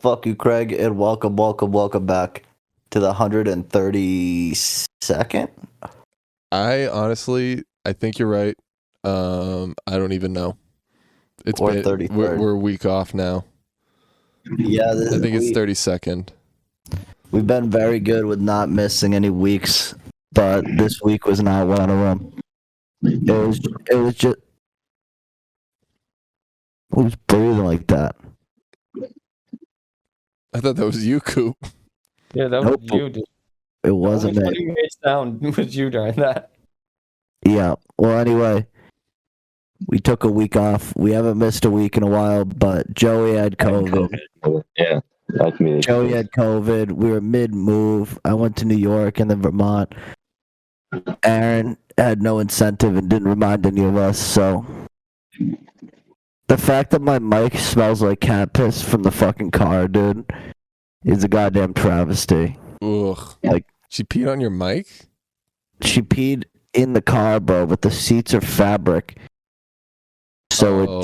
fuck you, Craig, and welcome back to the 132nd. I think you're right. I don't even know. Or 33rd. We're a week off now. Yeah, I think it's 32nd. We've been very good with not missing any weeks, but this week was not one of them. It was just who's breathing like that? I thought that was you, Coop. Yeah, that was you, dude. It wasn't The me. only funny sound was you during that. Yeah. Well, anyway, we took a week off. We haven't missed a week in a while, but Joey had COVID. Yeah, that's me. Joey had COVID. We were mid-move. I went to New York and then Vermont. Aaron had no incentive and didn't remind any of us, so the fact that my mic smells like cat piss from the fucking car, dude, is a goddamn travesty. Ugh. Like, she peed on your mic? she peed in the car, bro, but the seats are fabric. So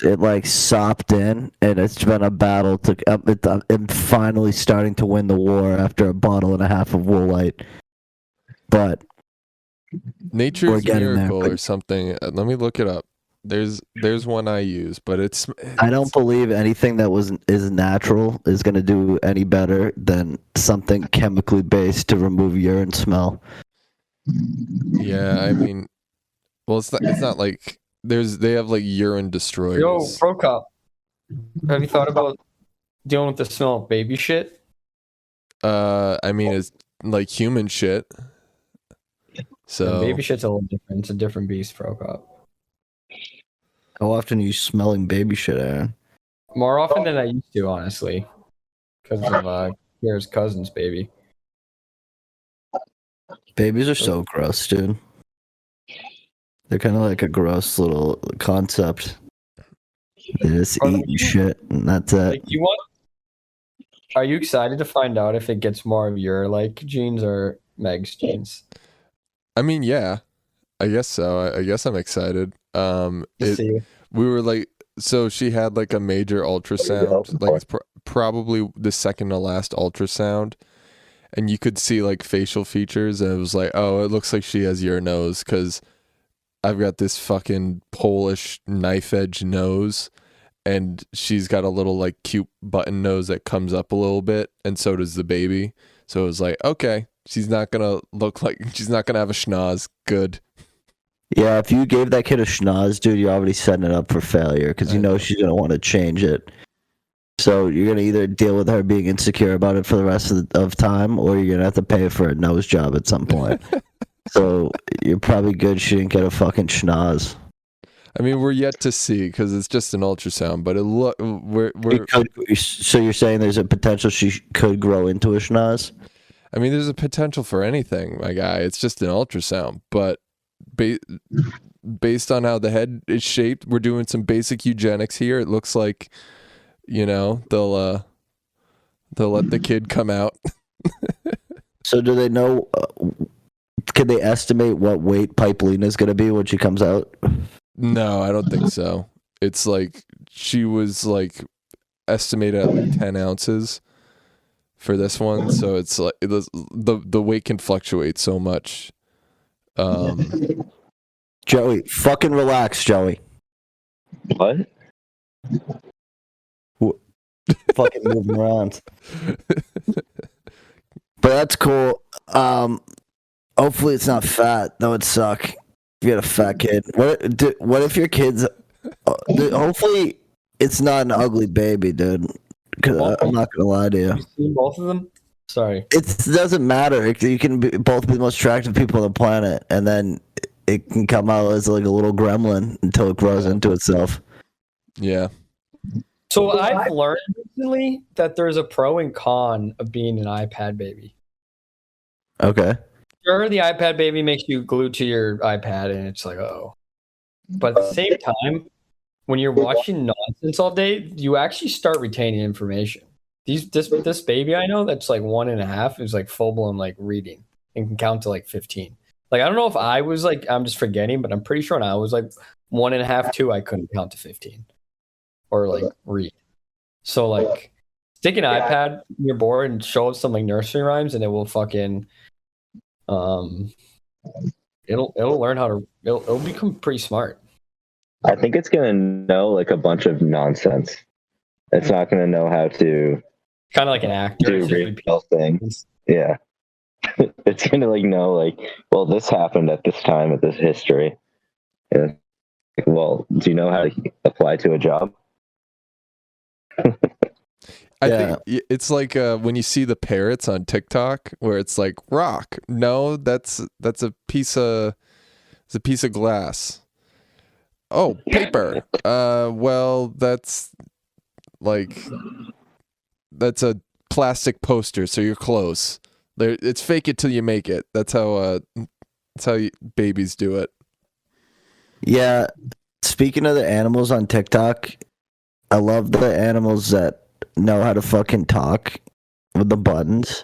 it like sopped in, and it's been a battle. I'm finally starting to win the war after a bottle and a half of Woolite. But Nature's getting Miracle there. or something. Let me look it up. There's one I use, but it's I don't believe anything that is natural is going to do any better than something chemically based to remove urine smell. Yeah, I mean, well, it's not like they have like urine destroyers. Yo, Procop, have you thought about dealing with the smell of baby shit? I mean, it's like human shit. So Baby shit's a little different. It's a different beast, Procop. How often are you smelling baby shit, Aaron? More often than I used to, honestly, because of Kira's cousin's baby. Babies are so gross, dude. They're kind of like a gross little concept. They just eat shit, and that's it. Like, are you excited to find out if it gets more of your like genes or Meg's genes? I mean, yeah, I guess so. I guess I'm excited. We were like, so she had like a major ultrasound, like it's probably the second to last ultrasound, and you could see like facial features, and it was like, oh, it looks like she has your nose because I've got this fucking Polish knife edge nose, and she's got a little like cute button nose that comes up a little bit, and so does the baby. So it was like, okay, she's not gonna have a schnoz. Good. Yeah, if you gave that kid a schnoz, dude, you're already setting it up for failure because you know she's going to want to change it. So you're going to either deal with her being insecure about it for the rest of time, or you're going to have to pay for a nose job at some point. So you're probably good she didn't get a fucking schnoz. I mean, we're yet to see because it's just an ultrasound, but So you're saying there's a potential she could grow into a schnoz? I mean, there's a potential for anything, my guy. It's just an ultrasound, but based on how the head is shaped, we're doing some basic eugenics here. It looks like, they'll let the kid come out. So do they know? Can they estimate what weight Pipelina is going to be when she comes out? No, I don't think so. It's like she was like estimated at like 10 ounces for this one, so it's like the weight can fluctuate so much. Joey, fucking relax, Joey. What? Fucking moving around. But that's cool. Hopefully it's not fat. That would suck. If you had a fat kid. What if your kid's... hopefully it's not an ugly baby, dude. Because I'm not going to lie to you. Have you seen both of them? Sorry. It doesn't matter. You can both be the most attractive people on the planet, and then it can come out as like a little gremlin until it grows into itself. Yeah. So I've learned recently that there's a pro and con of being an iPad baby. Okay. Sure, the iPad baby makes you glued to your iPad, and it's like, oh. But at the same time, when you're watching nonsense all day, you actually start retaining information. This baby I know that's like 1.5 is like full blown like reading and can count to like 15. Like I don't know if I was like I'm just forgetting, but I'm pretty sure when I was like 1.5, 2, I couldn't count to 15 or like read. So like Stick an iPad on your board and show it some like nursery rhymes, and it will fucking it'll learn how to it'll become pretty smart. I think it's gonna know like a bunch of nonsense. It's not gonna know how to Kind of like an actor. do It's just real things. Yeah. It's gonna like know like, well, this happened at this time at this history. And like, well, do you know how to apply to a job? I think it's like when you see the parrots on TikTok where it's like rock. No, that's a piece of glass. Oh, paper. Well, that's a plastic poster, so you're close. It's fake it till you make it. That's how babies do it. Yeah. Speaking of the animals on TikTok, I love the animals that know how to fucking talk with the buttons.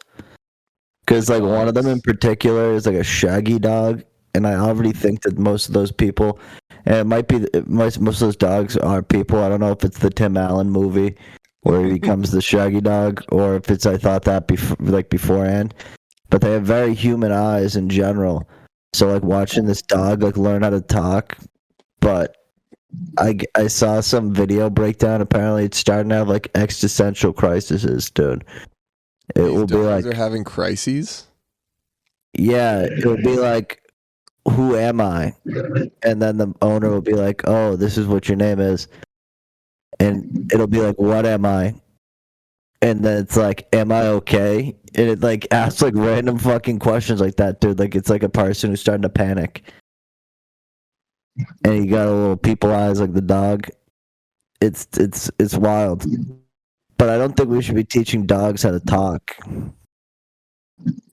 Because like one of them in particular is like a shaggy dog, and I already think that most of those people, and it might be most of those dogs are people. I don't know if it's the Tim Allen movie where he becomes the shaggy dog, or if it's I thought that beforehand. But they have very human eyes in general. So like watching this dog like learn how to talk, but I saw some video breakdown. Apparently, it's starting to have like existential crises, dude. It will be like they're having crises. Yeah, it will be like, who am I? And then the owner will be like, oh, this is what your name is, and it'll be like, what am I? And then it's like, am I okay? And it like asks like random fucking questions like that, dude. Like it's like a person who's starting to panic. And you got a little people eyes like the dog. It's wild. But I don't think we should be teaching dogs how to talk.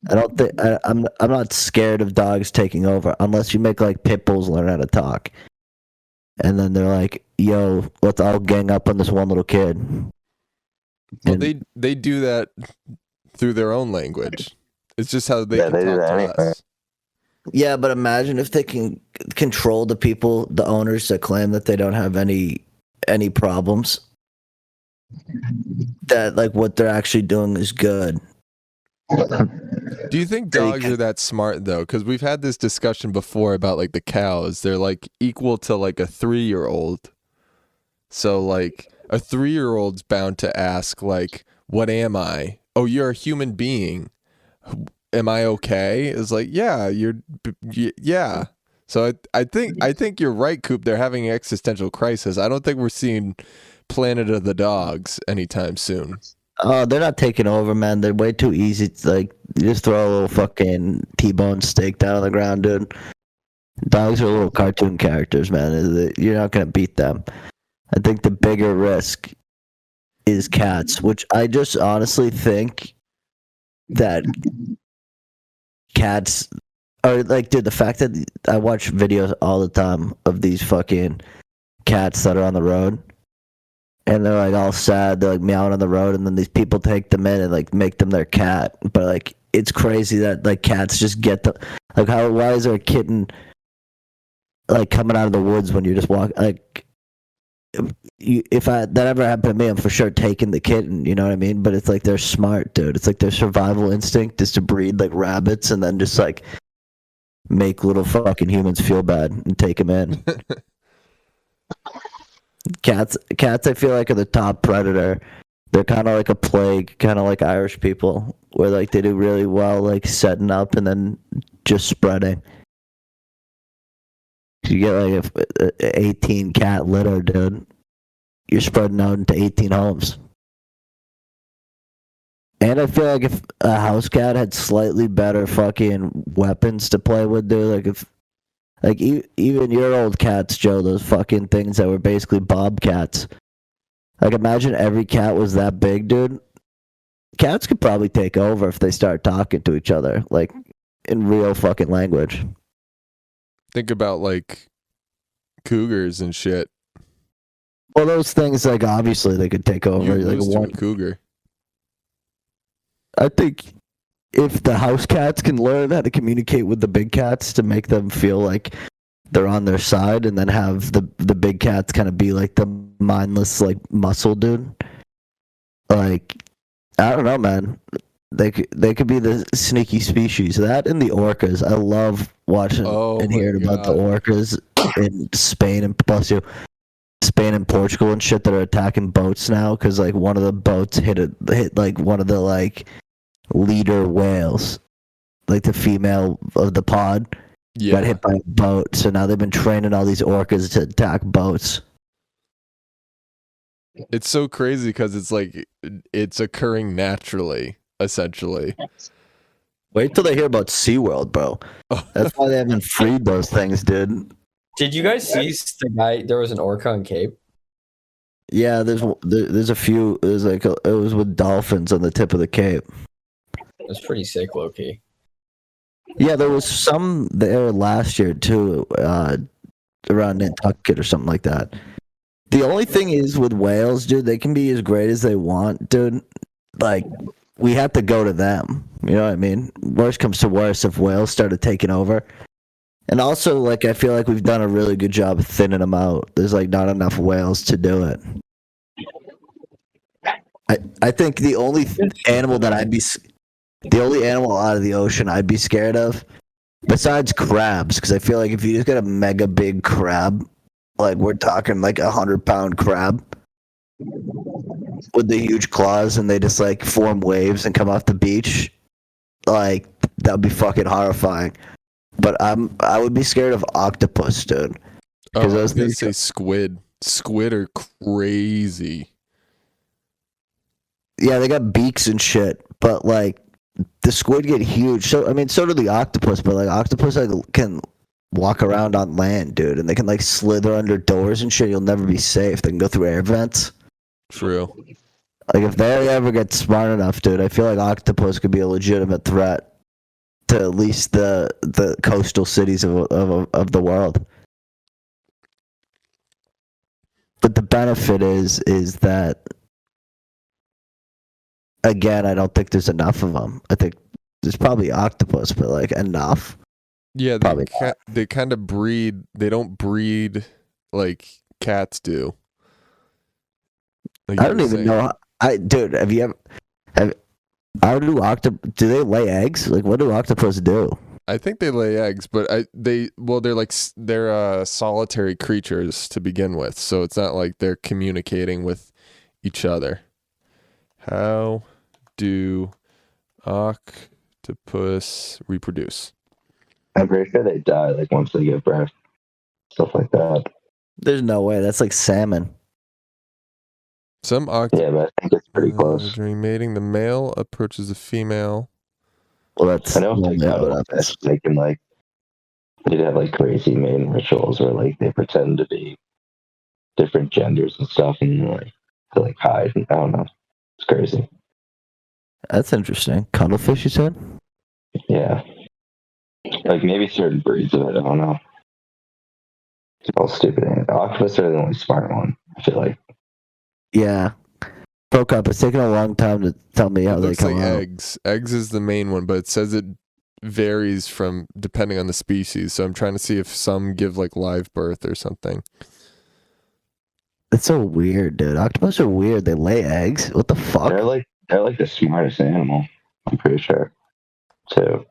I don't think I'm not scared of dogs taking over unless you make like pit bulls learn how to talk. And then they're like, yo, let's all gang up on this one little kid. Well, they do that through their own language. It's just how they can talk to us. Yeah, but imagine if they can control the people, the owners that claim that they don't have any problems. That like what they're actually doing is good. Do you think dogs are that smart though? Because we've had this discussion before about like the cows. They're like equal to like a 3-year-old. So like a 3-year-old's bound to ask like, "What am I? Oh, you're a human being. Am I okay?" It's like, yeah, yeah. So I think you're right, Coop. They're having an existential crisis. I don't think we're seeing Planet of the Dogs anytime soon. Oh, they're not taking over, man. They're way too easy. It's like you just throw a little fucking T-bone steak down on the ground, dude. Dogs are little cartoon characters, man. You're not gonna beat them. I think the bigger risk is cats, which I just honestly think that cats are like, dude, the fact that I watch videos all the time of these fucking cats that are on the road and they're like all sad, they're like meowing on the road, and then these people take them in and like make them their cat. But like it's crazy that like cats just get the like why is there a kitten like coming out of the woods when you're just walking like if that ever happened to me, I'm for sure taking the kitten, you know what I mean? But it's like they're smart, dude. It's like their survival instinct is to breed like rabbits and then just like make little fucking humans feel bad and take them in. Cats, I feel like are the top predator. They're kind of like a plague, kind of like Irish people, where like they do really well, like setting up and then just spreading. You get like a 18 cat litter, dude. You're spreading out into 18 homes. And I feel like if a house cat had slightly better fucking weapons to play with, dude, like if, like even your old cats, Joe, those fucking things that were basically bobcats. Like imagine every cat was that big, dude. Cats could probably take over if they start talking to each other, like in real fucking language. Think about like cougars and shit. Well, those things, like obviously they could take over. You like lose to a cougar. I think if the house cats can learn how to communicate with the big cats to make them feel like they're on their side, and then have the big cats kind of be like the mindless like muscle dude, like I don't know, man. They could be the sneaky species. That and the orcas. I love watching and my hearing about the God. orcas in Spain and plus Spain and Portugal and shit that are attacking boats now because like one of the boats hit like one of the like leader whales, like the female of the pod, got hit by a boat. So now they've been training all these orcas to attack boats. It's so crazy because it's like it's occurring naturally, essentially. Wait till they hear about SeaWorld, bro. That's why they haven't freed those things, dude. Did you guys see the guy? There was an orca on Cape. Yeah, there's a few. It was with dolphins on the tip of the Cape. That's pretty sick, low key. Yeah, there was some there last year too, around Nantucket or something like that. The only thing is with whales, dude, they can be as great as they want, dude. Like, we have to go to them. You know what I mean? Worst comes to worst if whales started taking over. And also, like, I feel like we've done a really good job of thinning them out. There's, like, not enough whales to do it. I think the only animal that the only animal out of the ocean I'd be scared of, besides crabs, because I feel like if you just get a mega big crab, like we're talking like 100-pound crab with the huge claws and they just like form waves and come off the beach, like that'd be fucking horrifying. But I would be scared of octopus, dude. I was gonna say squid. Squid are crazy. Yeah, they got beaks and shit, but like the squid get huge. So I mean, so do the octopus, but like octopus like can walk around on land, dude, and they can like slither under doors and shit. You'll never be safe. They can go through air vents. True. Like if they ever get smart enough, dude, I feel like octopus could be a legitimate threat to at least the coastal cities of the world. But the benefit is that, again, I don't think there's enough of them. I think there's probably octopus, but like enough. Yeah, they kind of breed. They don't breed like cats do. Like I don't even know. Dude, have you ever? Do they lay eggs? Like, what do octopus do? I think they lay eggs, but they're solitary creatures to begin with, so it's not like they're communicating with each other. How do octopus reproduce? I'm pretty sure they die like once they give birth, stuff like that. There's no way. That's like salmon. Some yeah, but I think it's pretty close. During mating, the male approaches the female. Well, that's I know they can like they'd have like crazy mating rituals where like they pretend to be different genders and stuff and like to like hide. I don't know. It's crazy. That's interesting. Cuttlefish, you said? Yeah. Like maybe certain breeds of it. I don't know. It's all stupid. Octopus are the only smart one, I feel like. Yeah. Broke up. It's taking a long time to tell me how they come out. Eggs. Eggs is the main one, but it says it varies from depending on the species. So I'm trying to see if some give like live birth or something. It's so weird, dude. Octopus are weird. They lay eggs. What the fuck? They're like the smartest animal, I'm pretty sure. Too.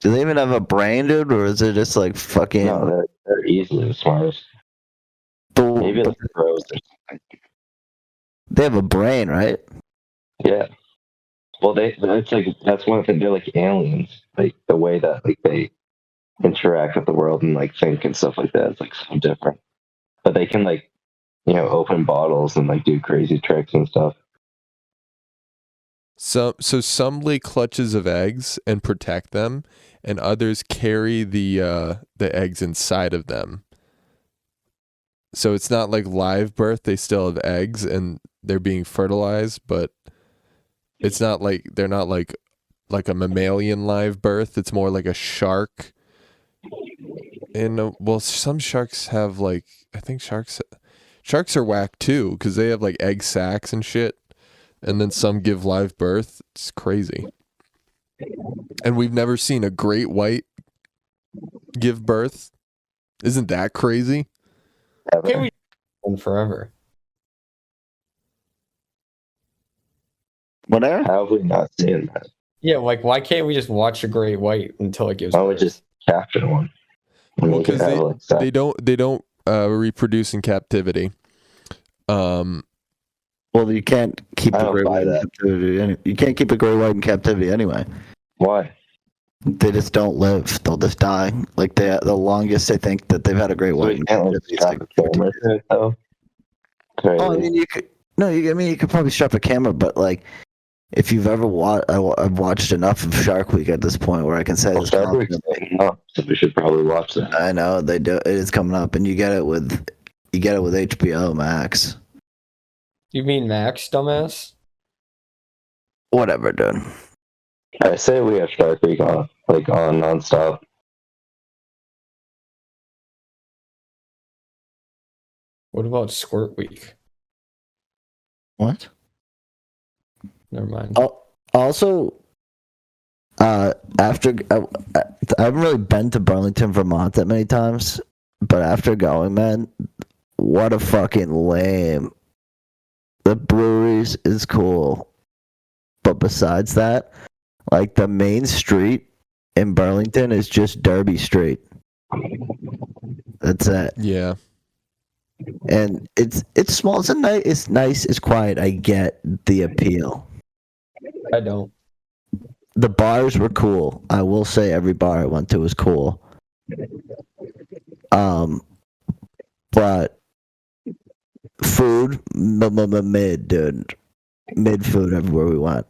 Do they even have a brain, dude, or is it just like fucking? No, they're easily the smartest. Maybe like the crows or something. They have a brain, right? Yeah. Well, that's one thing. They're like aliens. Like the way that like they interact with the world and like think and stuff like that. It's like so different. But they can like, open bottles and like do crazy tricks and stuff. So some lay clutches of eggs and protect them, and others carry the eggs inside of them. So it's not like live birth. They still have eggs and they're being fertilized, but it's not like they're not like a mammalian live birth. It's more like a shark. And well, some sharks have like, I think sharks are whack too because they have like egg sacs and shit. And then some give live birth. It's crazy. And we've never seen a great white give birth. Isn't that crazy? Can't we forever? Whatever. How have we not seen that? Yeah, like why can't we just watch a great white until it gives Why don't we birth? just capture one? Well, because they don't reproduce in captivity. Well, you can't keep a great white in captivity. You can't keep a great white in captivity anyway. Why? They just don't live. They'll just die. Like the longest they think that they've had a great white. You can't strap a camera to it though. Crazy. Oh, I mean, you could. No, you could probably strap a camera, but like, if you've ever watched, I've watched enough of Shark Week at this point where I can say this. Shark Week's coming up, so we should probably watch that. I know they do. It is coming up, and you get it with HBO Max. You mean Max, dumbass? Whatever, dude. I say we have Shark Week on nonstop. What about Squirt Week? What? Never mind. Oh, also, after I haven't really been to Burlington, Vermont that many times, but after going, man, what a fucking lame. The breweries is cool, but besides that, like the main street in Burlington is just Derby Street. That's it. Yeah. And it's small. It's nice. It's quiet. I get the appeal. I don't. The bars were cool. I will say every bar I went to was cool. But food, mid, dude. Mid food everywhere we went.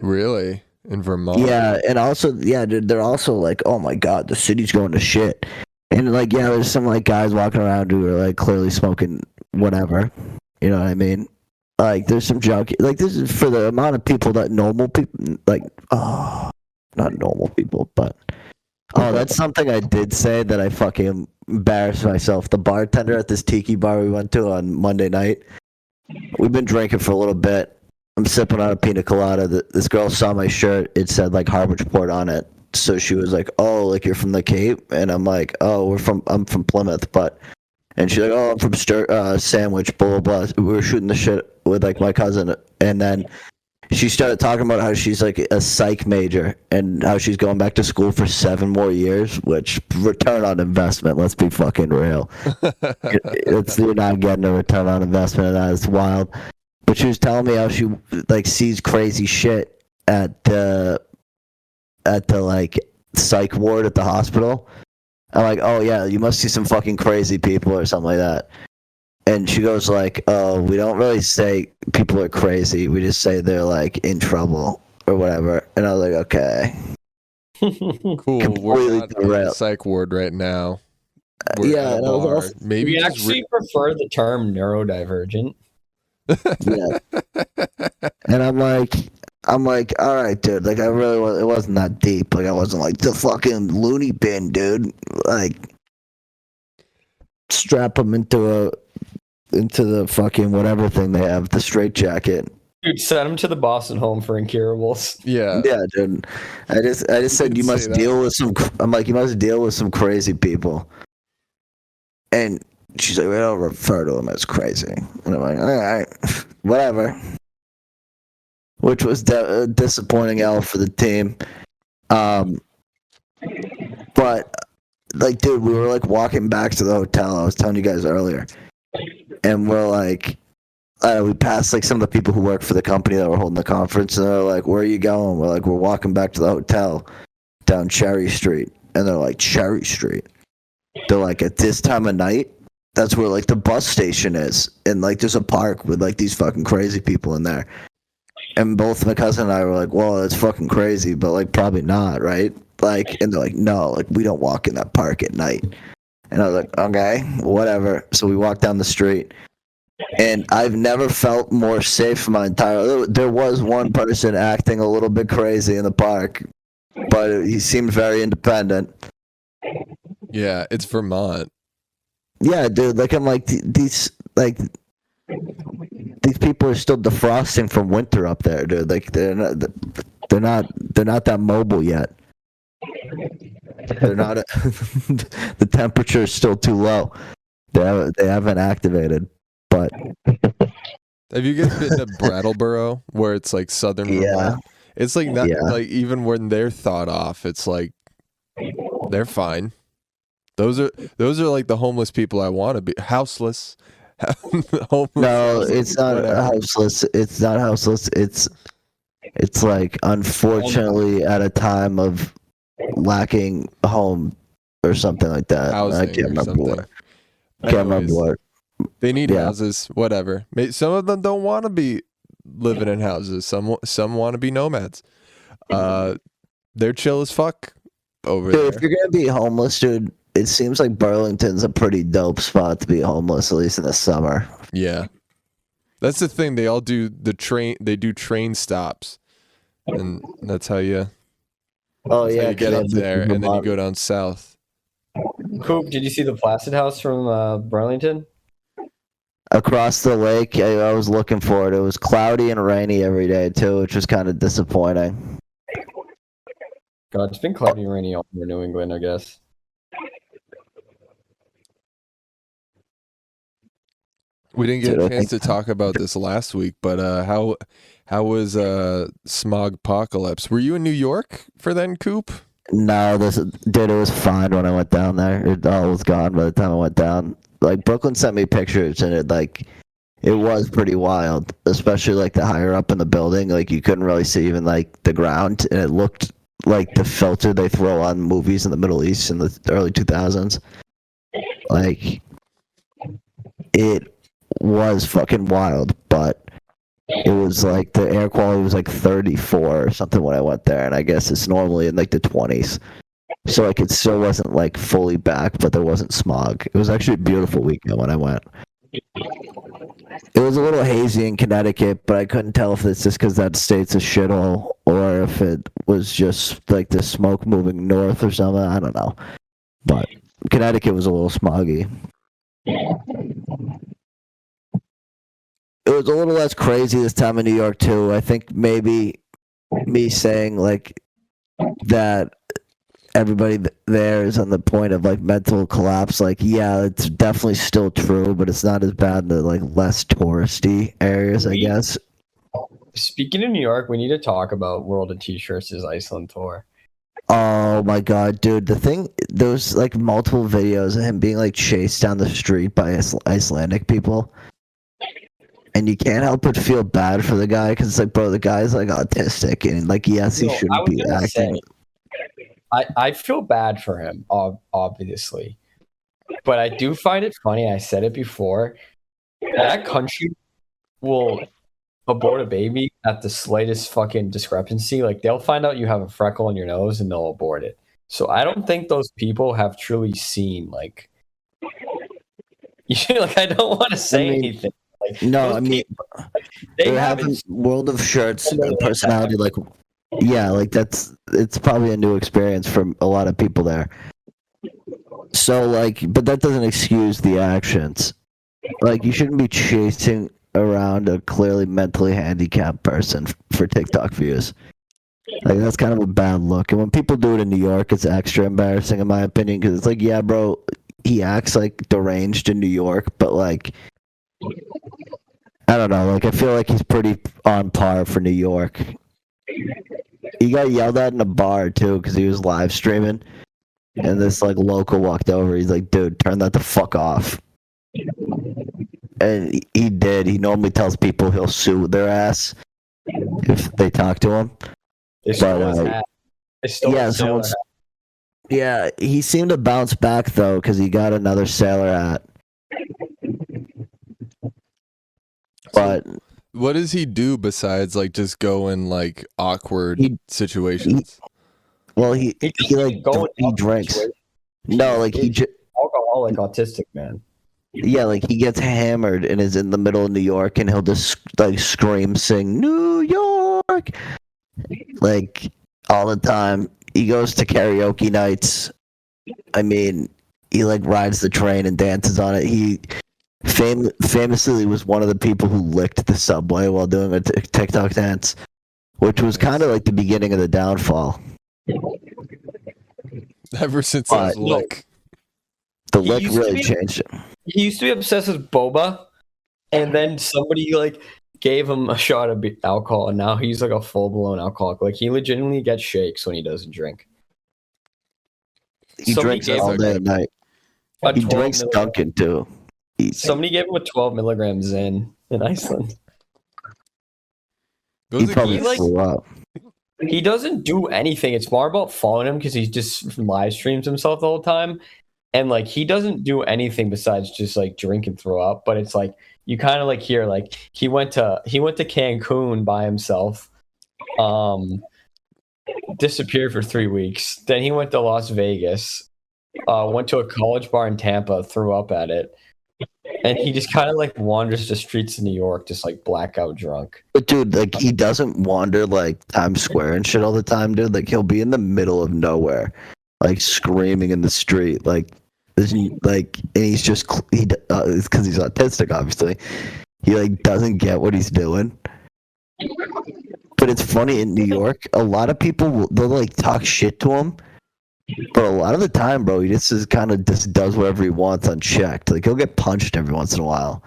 Really? In Vermont? Yeah, and also, yeah, dude, they're also like, oh my god, the city's going to shit. And like, yeah, there's some like guys walking around who are like clearly smoking whatever. You know what I mean? Like, there's some junkie. Like, this is for the amount of people that normal people, like, oh, not normal people, but oh, that's something I did say that I fucking embarrassed myself. The bartender at this tiki bar we went to on Monday night. We've been drinking for a little bit. I'm sipping on a pina colada. This girl saw my shirt. It said like Harborsport on it. So she was like, "Oh, like you're from the Cape?" And I'm like, "Oh, I'm from Plymouth." And she's like, "Oh, I'm from Sandwich." Blah blah blah. We were shooting the shit with like my cousin, and then she started talking about how she's like a psych major and how she's going back to school for 7 more years. Which return on investment? Let's be fucking real. You're not getting a return on investment, and that is wild. But she was telling me how she like sees crazy shit at the like psych ward at the hospital. I'm like, oh yeah, you must see some fucking crazy people or something like that. And she goes like, oh, we don't really say people are crazy. We just say they're like in trouble or whatever. And I was like, okay. Cool. We're not in the psych ward right now. Yeah, and I was also, maybe we actually prefer the term neurodivergent. Yeah. And I'm like, all right, dude. Like, it wasn't that deep. Like, I wasn't like the fucking loony bin, dude. Like, strap them into the fucking whatever thing they have, the straitjacket. Dude, send them to the Boston Home for Incurables. Yeah. Yeah, dude. I just said you must deal with some. I'm like, you must deal with some crazy people. And she's like, we don't refer to them as crazy. And I'm like, all right, whatever. Which was a disappointing L for the team. But, like, dude, we were, like, walking back to the hotel. I was telling you guys earlier. And we're like, we passed, like, some of the people who work for the company that were holding the conference. And they're like, where are you going? We're like, we're walking back to the hotel down Cherry Street. And they're like, Cherry Street? They're like, at this time of night? That's where, like, the bus station is. And, like, there's a park with, like, these fucking crazy people in there. And both my cousin and I were like, well, that's fucking crazy, but, like, probably not, right? Like, and they're like, no, like, we don't walk in that park at night. And I was like, okay, whatever. So we walked down the street. And I've never felt more safe in my entire... There was one person acting a little bit crazy in the park, but he seemed very independent. Yeah, it's Vermont. Yeah, dude, like, I'm like, these people are still defrosting from winter up there, dude. Like, they're not that mobile yet. They're not. The temperature is still too low. They haven't activated, but Have you guys been to Brattleboro, where it's like southern Vermont? It's like not like even when they're thought off, it's like they're fine. Those are like the homeless people I want to be. Houseless. Homeless, no, it's not whatever. houseless. It's not houseless. It's like unfortunately at a time of lacking a home or something like that. Housing I can't remember something. what. Can't remember what. They need houses, whatever. Some of them don't want to be living in houses. Some want to be nomads. They're chill as fuck over there. If you're gonna be homeless, dude, it seems like Burlington's a pretty dope spot to be homeless, at least in the summer. Yeah, that's the thing. They all do the train. They do train stops, and that's how you. Oh that's yeah, how you get up there, and then you go down south. Coop, did you see the Placid House from Burlington? Across the lake, I was looking for it. It was cloudy and rainy every day too, which was kind of disappointing. God, it's been cloudy and rainy all over New England, I guess. We didn't get a chance to talk about this last week, but how was Smogpocalypse? Were you in New York for then, Coop? No, it was fine when I went down there. It all was gone by the time I went down. Like Brooklyn sent me pictures, and it was pretty wild, especially like the higher up in the building. Like you couldn't really see even like the ground, and it looked like the filter they throw on movies in the Middle East in the early 2000s. Like it was fucking wild, but it was like the air quality was like 34 or something when I went there, and I guess it's normally in like the 20s. So like it still wasn't like fully back, but there wasn't smog. It was actually a beautiful weekend when I went. It was a little hazy in Connecticut, but I couldn't tell if it's just because that state's a shithole or if it was just like the smoke moving north or something. I don't know. But Connecticut was a little smoggy. It was a little less crazy this time in New York too. I think maybe me saying like that everybody there is on the point of like mental collapse. Like, yeah, it's definitely still true, but it's not as bad in the like less touristy areas, I guess. Speaking of New York, we need to talk about World of T-Shirts' Iceland tour. Oh my god, dude! There was like multiple videos of him being like chased down the street by Icelandic people. And you can't help but feel bad for the guy because it's like, bro, the guy's like autistic and like, yes, he shouldn't be acting. I feel bad for him, obviously, but I do find it funny. I said it before. That country will abort a baby at the slightest fucking discrepancy. Like they'll find out you have a freckle on your nose and they'll abort it. So I don't think those people have truly seen like. Like I don't want to say anything. Like, no, I mean, they have a World of Shirts personality. Like, yeah, like it's probably a new experience for a lot of people there. So, like, but that doesn't excuse the actions. Like, you shouldn't be chasing around a clearly mentally handicapped person for TikTok views. Like, that's kind of a bad look. And when people do it in New York, it's extra embarrassing, in my opinion, because it's like, yeah, bro, he acts like deranged in New York, but like. I don't know, like I feel like he's pretty on par for New York. He got yelled at in a bar too because he was live streaming, and this like local walked over. He's like, "Dude, turn that the fuck off." And he did. He normally tells people he'll sue their ass if they talk to him. Yeah, he seemed to bounce back though because he got another sailor hat. But what does he do besides like just go in like awkward situations? He drinks. No, like alcoholic autistic man. Yeah, like he gets hammered and is in the middle of New York and he'll just like scream, sing New York like all the time. He goes to karaoke nights. I mean, he like rides the train and dances on it. He famously was one of the people who licked the subway while doing a TikTok dance, which was kind of like the beginning of the downfall. Ever since his lick. The lick really changed it. He used to be obsessed with boba, and then somebody like gave him a shot of alcohol, and now he's like a full-blown alcoholic. Like, he legitimately gets shakes when he doesn't drink. He drinks all day and night. He drinks Dunkin' too. Somebody gave him a 12 milligrams in Iceland. He probably flew up. He doesn't do anything. It's more about following him because he just live streams himself the whole time. And like, he doesn't do anything besides just like drink and throw up. But it's like, you kind of like hear like he went to Cancun by himself, disappeared for 3 weeks. Then he went to Las Vegas, went to a college bar in Tampa, threw up at it. And he just kind of like wanders the streets of New York, just like blackout drunk. But dude, like, he doesn't wander like Times Square and shit all the time, dude. Like, he'll be in the middle of nowhere, like screaming in the street, like, and he's just it's because he's autistic, obviously. He like doesn't get what he's doing. But it's funny, in New York, a lot of people they'll like talk shit to him. But a lot of the time, bro, he just kind of just does whatever he wants unchecked. Like, he'll get punched every once in a while.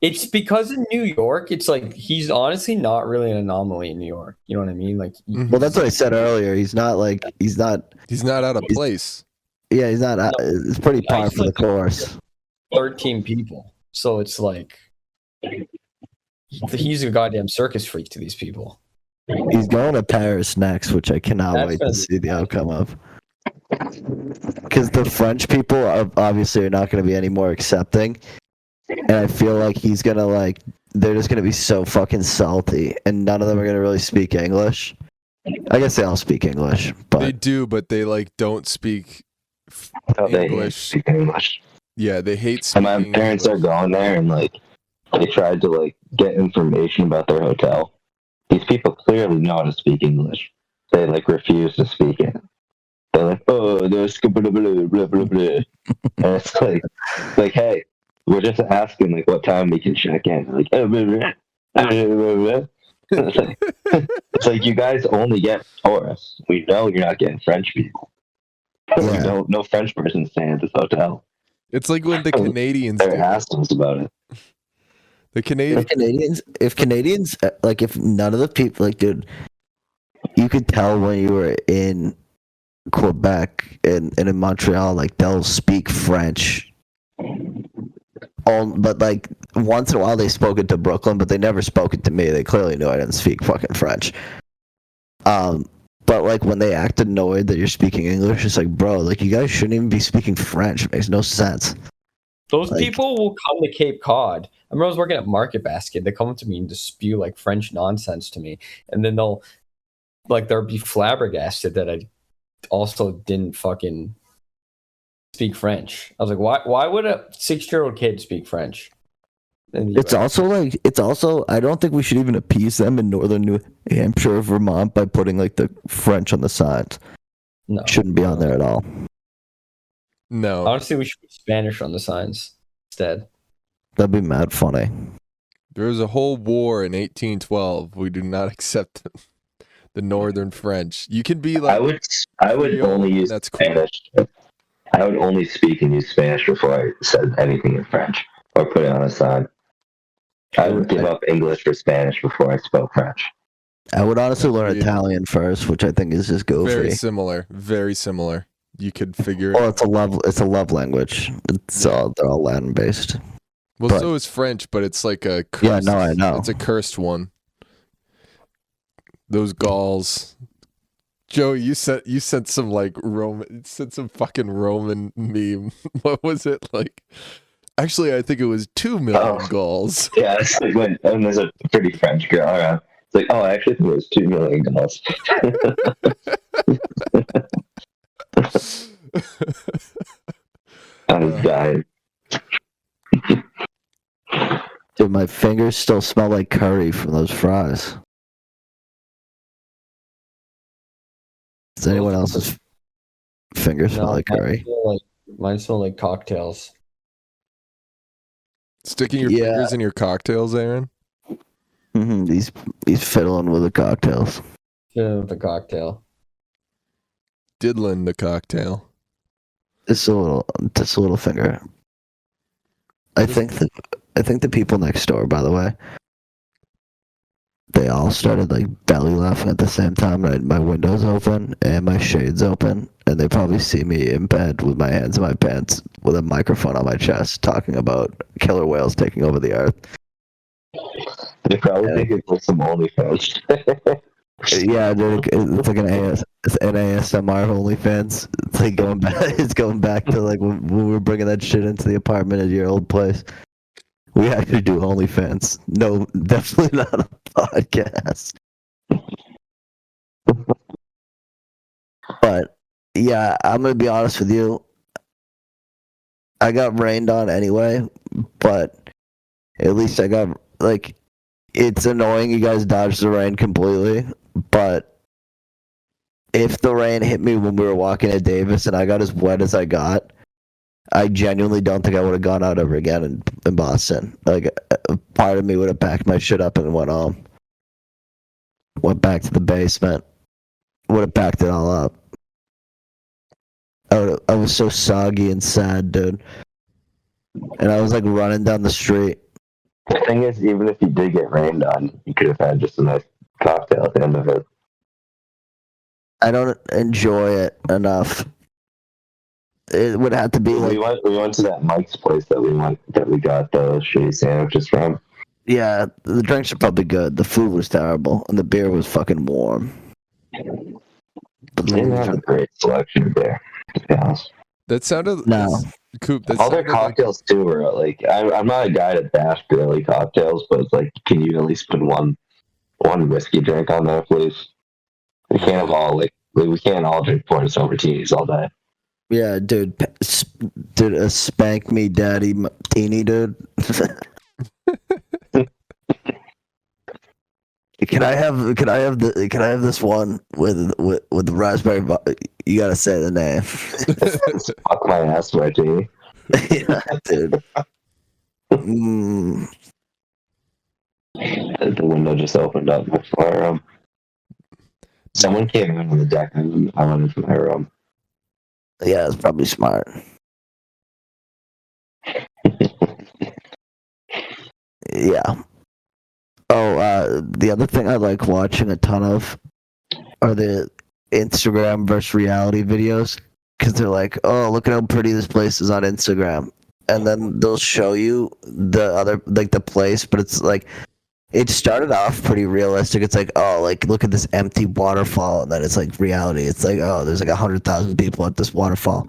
It's because in New York, it's like he's honestly not really an anomaly in New York. You know what I mean? Like, well, that's what I said earlier. He's not out of place. Yeah, he's not. It's pretty par for the course. 13 people, so it's like he's a goddamn circus freak to these people. He's going to Paris next, which I cannot wait to see the outcome of. Because the French people obviously are not going to be any more accepting. And I feel like he's going to, like, they're just going to be so fucking salty. And none of them are going to really speak English. I guess they all speak English. But they do, but they, like, don't speak English. Yeah, they hate speaking and my parents English. Are going there and, like, they tried to, like, get information about their hotel. These people clearly know how to speak English. They, like, refuse to speak it. They're like, oh, there's blah, blah, blah, blah, blah, blah. And it's like, hey, we're just asking, like, what time we can check in. Like, oh, blah, blah, blah, blah, blah. It's like, you guys only get tourists. We know you're not getting French people. Yeah. No French person staying at this hotel. It's like when the Canadians they're assholes about it. The Canadians, if Canadians, like, if none of the people, like, dude, you could tell when you were in Quebec and in Montreal, like, they'll speak French. But, like, once in a while they spoke it to Brooklyn, but they never spoke it to me. They clearly knew I didn't speak fucking French. But, like, when they act annoyed that you're speaking English, it's like, bro, like, you guys shouldn't even be speaking French. It makes no sense. Those people will come to Cape Cod. I remember I was working at Market Basket. They come up to me and just spew like French nonsense to me. And then they'll be flabbergasted that I also didn't fucking speak French. I was like, why would a 6-year-old kid speak French? It's also I don't think we should even appease them in northern New Hampshire or Vermont by putting like the French on the signs. No. Shouldn't be on there at all. No. Honestly, we should put Spanish on the signs instead. That'd be mad funny. There was a whole war in 1812. We do not accept the Northern French. You can be like... I would only use Spanish. Cool. I would only speak and use Spanish before I said anything in French or put it on a sign. I would give up English for Spanish before I spoke French. I would honestly learn Italian first, which I think is just goofy. Very similar. Very similar. You could figure. Well, it's a love language. They're all Latin based. Well, so is French, but it's like a cursed, yeah. No, I know. It's a cursed one. Those Gauls. Joey, you sent some like some fucking Roman meme. What was it like? Actually, I think it was 2 million Gauls. Yeah, it's like when there's a pretty French girl around. It's like, oh, I actually think it was 2 million Gauls. I was dying. Dude, my fingers still smell like curry from those fries. Does anyone else's fingers smell like curry? Mine smell like cocktails. Sticking your fingers in your cocktails, Aaron? Mm-hmm. He's fiddling with the cocktails. Fiddling with the cocktail. Diddling the cocktail. Just a little finger. I think that I think the people next door, by the way, they all started like belly laughing at the same time. And my window's open and my shades open, and they probably see me in bed with my hands in my pants with a microphone on my chest talking about killer whales taking over the earth. They probably think it's like some OnlyFans. Yeah, dude, it's like an ASMR OnlyFans. It's like going back. It's going back to like when we were bringing that shit into the apartment at your old place. We actually do OnlyFans. No, definitely not a podcast. But yeah, I'm gonna be honest with you. I got rained on anyway, but at least I got like. It's annoying you guys dodged the rain completely, but if the rain hit me when we were walking to Davis and I got as wet as I got, I genuinely don't think I would have gone out ever again in Boston. Like, part of me would have packed my shit up and went home. Went back to the basement. Would have packed it all up. I was so soggy and sad, dude. And I was like running down the street. The thing is, even if you did get rained on, you could have had just a nice cocktail at the end of it. I don't enjoy it enough. It would have to be like, we went to that Mike's place that we got the shitty sandwiches from. yeah, the drinks are probably good. The food was terrible, and the beer was fucking warm. They didn't have a great selection there, to be honest. That sounded no. All their cocktails too were like, I'm not a guy to bash girly cocktails, but it's like, can you at least put one whiskey drink on there, please? We can't have all we can't all drink porn and martinis all day. Yeah, dude, a spank me daddy martini, dude. Can I have this one with the raspberry? You gotta say the name. Fuck my ass, martini. Yeah, dude. Mm. The window just opened up next to my room. Someone came in on the deck. I went into my room. Yeah, it's probably smart. Yeah. Oh, the other thing I like watching a ton of are the Instagram versus reality videos, because they're like, oh, look at how pretty this place is on Instagram, and then they'll show you the other, like, the place, but it's like, it started off pretty realistic. It's like, oh, like, look at this empty waterfall, and then it's like reality. It's like, oh, there's like 100,000 people at this waterfall.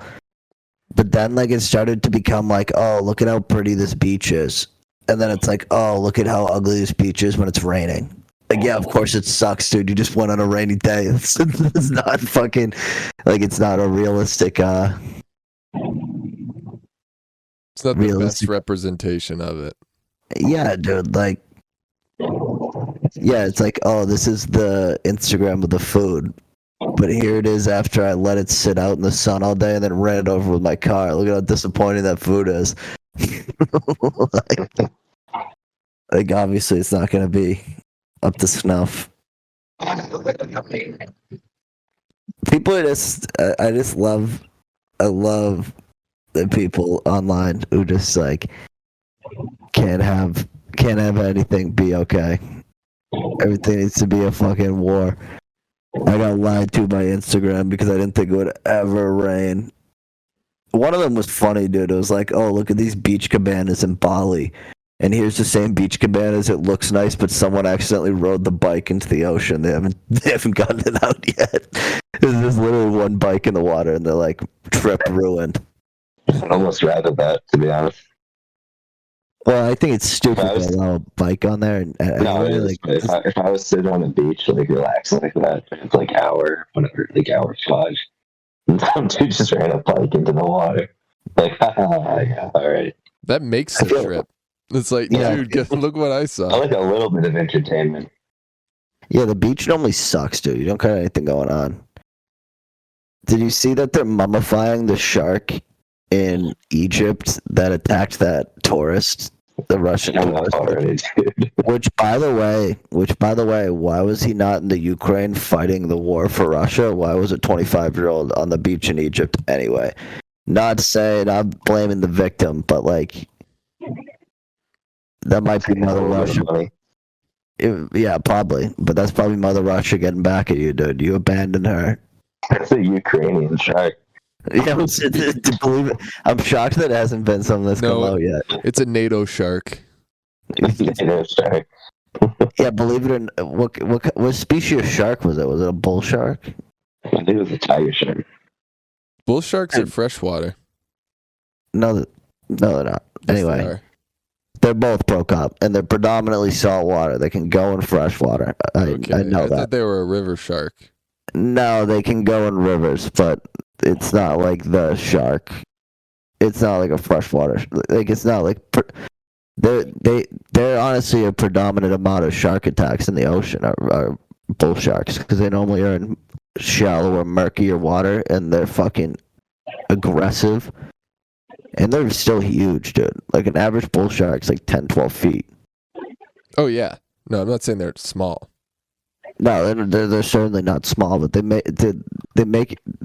But then, like, it started to become like, oh, look at how pretty this beach is. And then it's like, oh, look at how ugly this beach is when it's raining. Like, yeah, of course it sucks, dude. You just went on a rainy day. It's not fucking, like, it's not a realistic, it's not the best representation of it. Yeah, dude, like, yeah, it's like, oh, this is the Instagram of the food. But here it is after I let it sit out in the sun all day and then ran it over with my car. Look at how disappointing that food is. like obviously it's not going to be up to snuff. People are just, I love the people online who just like can't have anything be okay. Everything needs to be a fucking war. I got lied to by Instagram because I didn't think it would ever rain. One of them was funny, dude. It was like, oh, look at these beach cabanas in Bali. And here's the same beach cabanas. It looks nice, but someone accidentally rode the bike into the ocean. They haven't gotten it out yet. There's just literally one bike in the water, and they're like, trip ruined. I'd almost rather that, to be honest. Well, I think it's stupid to allow a bike on there. No, like, if I was sitting on the beach, like, relaxing like that, it's like hour 5. Some dude just ran a bike into the water. Like, yeah, all right. That makes the trip. It's like, yeah, dude, look what I saw. I like a little bit of entertainment. Yeah, the beach normally sucks, dude. You don't got anything going on. Did you see that they're mummifying the shark in Egypt that attacked that tourist, the Russian tourist? Already, Which, by the way, why was he not in the Ukraine fighting the war for Russia? Why was a 25-year-old on the beach in Egypt anyway? Not blaming the victim, but like, That might be Mother Russia. Yeah, probably. But that's probably Mother Russia getting back at you, dude. You abandoned her. That's a Ukrainian shark. Yeah, to believe it. I'm shocked that it hasn't been something that's come out yet. It's a NATO shark. NATO shark. Yeah, believe it or not, what species of shark was it? Was it a bull shark? I think it was a tiger shark. Bull sharks are freshwater. No, they're not. Yes, Anyway, they're both pro-cop, and they're predominantly saltwater. They can go in freshwater. I know that. I thought they were a river shark. No, they can go in rivers, but it's not like the shark. It's not like a freshwater. Like it's not like they're honestly a predominant amount of shark attacks in the ocean are bull sharks because they normally are in shallower, murkier water, and they're fucking aggressive. And they're still huge, dude. Like an average bull shark's like 10, 12 feet. Oh yeah. No, I'm not saying they're small. No, they're certainly not small, but there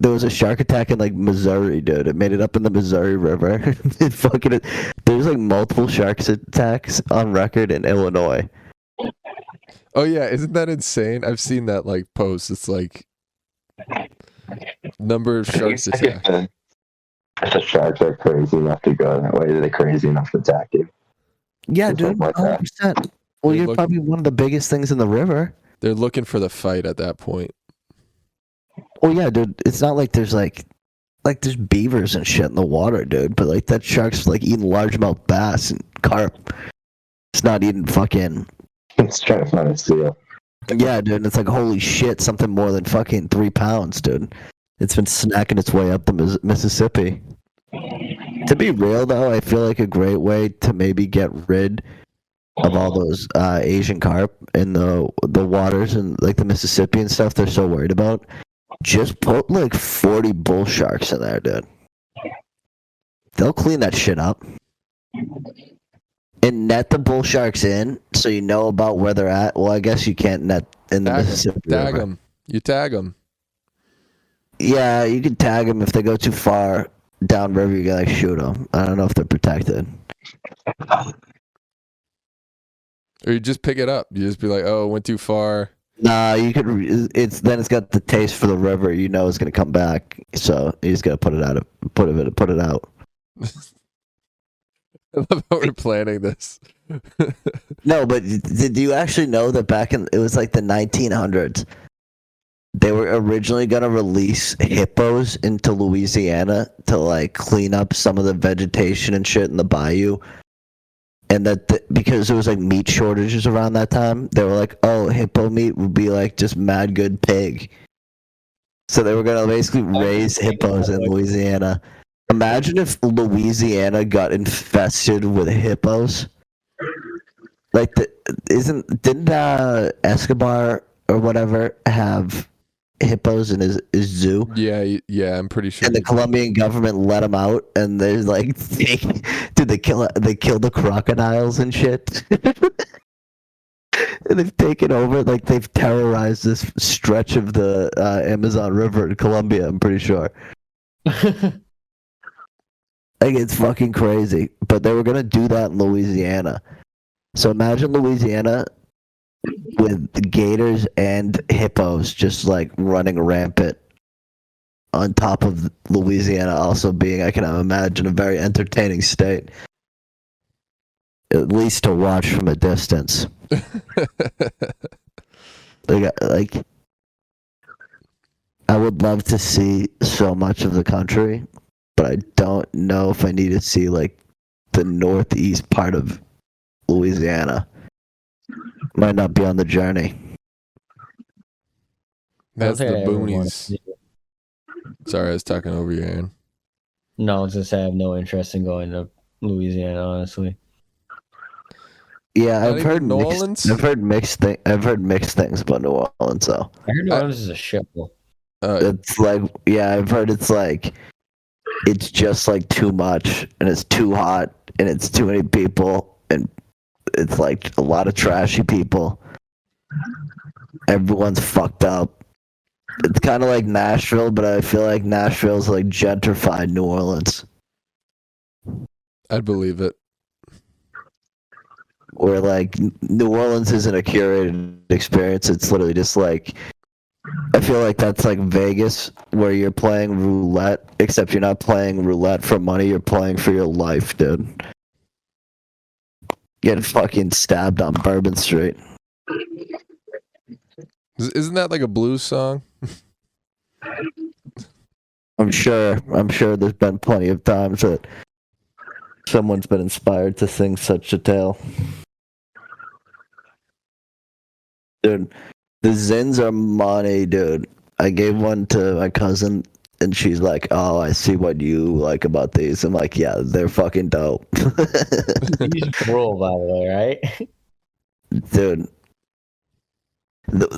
was a shark attack in like Missouri, dude. It made it up in the Missouri River. There's like multiple shark attacks on record in Illinois. Oh yeah, isn't that insane? I've seen that like post. It's like number of sharks attacked. If the sharks are crazy enough to go that way, they're crazy enough to attack you. Yeah, dude, 100%. Well, you're probably one of the biggest things in the river. They're looking for the fight at that point. Well, yeah, dude. It's not like there's like there's beavers and shit in the water, dude. But like that shark's like eating largemouth bass and carp. It's not eating fucking. It's trying to find a seal. Yeah, dude. It's like holy shit, something more than fucking 3 pounds, dude. It's been snacking its way up the Mississippi. To be real, though, I feel like a great way to maybe get rid of all those Asian carp in the waters and like the Mississippi and stuff they're so worried about. Just put like 40 bull sharks in there, dude. They'll clean that shit up. And net the bull sharks in so you know about where they're at. Well, I guess you can't net in the Mississippi River. Tag them. You tag them. Yeah, you can tag them if they go too far downriver. You gotta shoot them. I don't know if they're protected. Or you just pick it up. You just be like, "Oh, it went too far." Nah, you could. It's got the taste for the river. You know it's gonna come back, so you just gotta put it out. Put it out. I love how we're planning this. No, but did you actually know that it was like the 1900s? They were originally going to release hippos into Louisiana to like clean up some of the vegetation and shit in the bayou. And that because there was like meat shortages around that time, they were like, oh, hippo meat would be like just mad good pig. So they were going to basically raise hippos in Louisiana. Imagine if Louisiana got infested with hippos. Like, didn't Escobar or whatever have hippos in his zoo? Yeah, I'm pretty sure. And the Colombian government let them out, and they're like, they kill the crocodiles and shit. And they've taken over, like they've terrorized this stretch of the Amazon River in Colombia. I'm pretty sure. Like it's fucking crazy, but they were gonna do that in Louisiana. So imagine Louisiana with gators and hippos just like running rampant on top of Louisiana also being, I can imagine, a very entertaining state. At least to watch from a distance. Like, I would love to see so much of the country, but I don't know if I need to see like the northeast part of Louisiana. Might not be on the journey. That's the boonies. Sorry, I was talking over you, Aaron. No, I was gonna say I have no interest in going to Louisiana, honestly. Yeah, I've heard mixed things about New Orleans. So I heard New Orleans is a shithole. It's like, yeah, I've heard it's like, it's just like too much, and it's too hot, and it's too many people, and it's like a lot of trashy people. Everyone's fucked up. It's kind of like Nashville, but I feel like Nashville's like gentrified New Orleans. I'd believe it. where like New Orleans isn't a curated experience. It's literally just like, I feel like that's like Vegas, where you're playing roulette, except you're not playing roulette for money, you're playing for your life, dude. Getting fucking stabbed on Bourbon Street. Isn't that like a blues song? I'm sure there's been plenty of times that someone's been inspired to sing such a tale. Dude, the Zins are money, dude. I gave one to my cousin, and she's like, "Oh, I see what you like about these." I'm like, "Yeah, they're fucking dope." Use rule, by the way, right? Dude,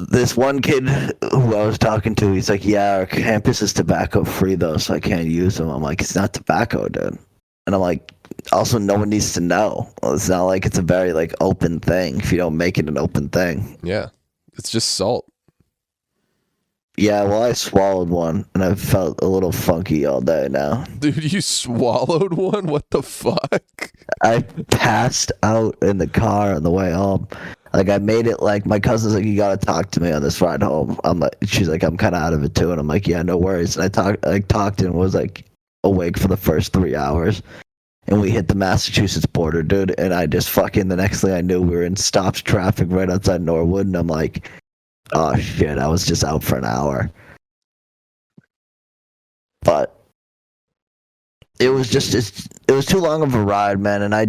this one kid who I was talking to, he's like, "Yeah, our campus is tobacco free though, so I can't use them." I'm like, "It's not tobacco, dude." And I'm like, also, no one needs to know. It's not like it's a very like open thing if you don't make it an open thing. Yeah, it's just salt. Yeah, well, I swallowed one, and I felt a little funky all day now. Dude, you swallowed one? What the fuck? I passed out in the car on the way home. Like, I made it, like, my cousin's like, "You gotta talk to me on this ride home." I'm like, she's like, "I'm kind of out of it, too." And I'm like, "Yeah, no worries." And I talked and was, like, awake for the first 3 hours. And we hit the Massachusetts border, dude. And I just fucking, the next thing I knew, we were in stopped traffic right outside Norwood. And I'm like, oh shit, I was just out for an hour. But it was it was too long of a ride, man. And I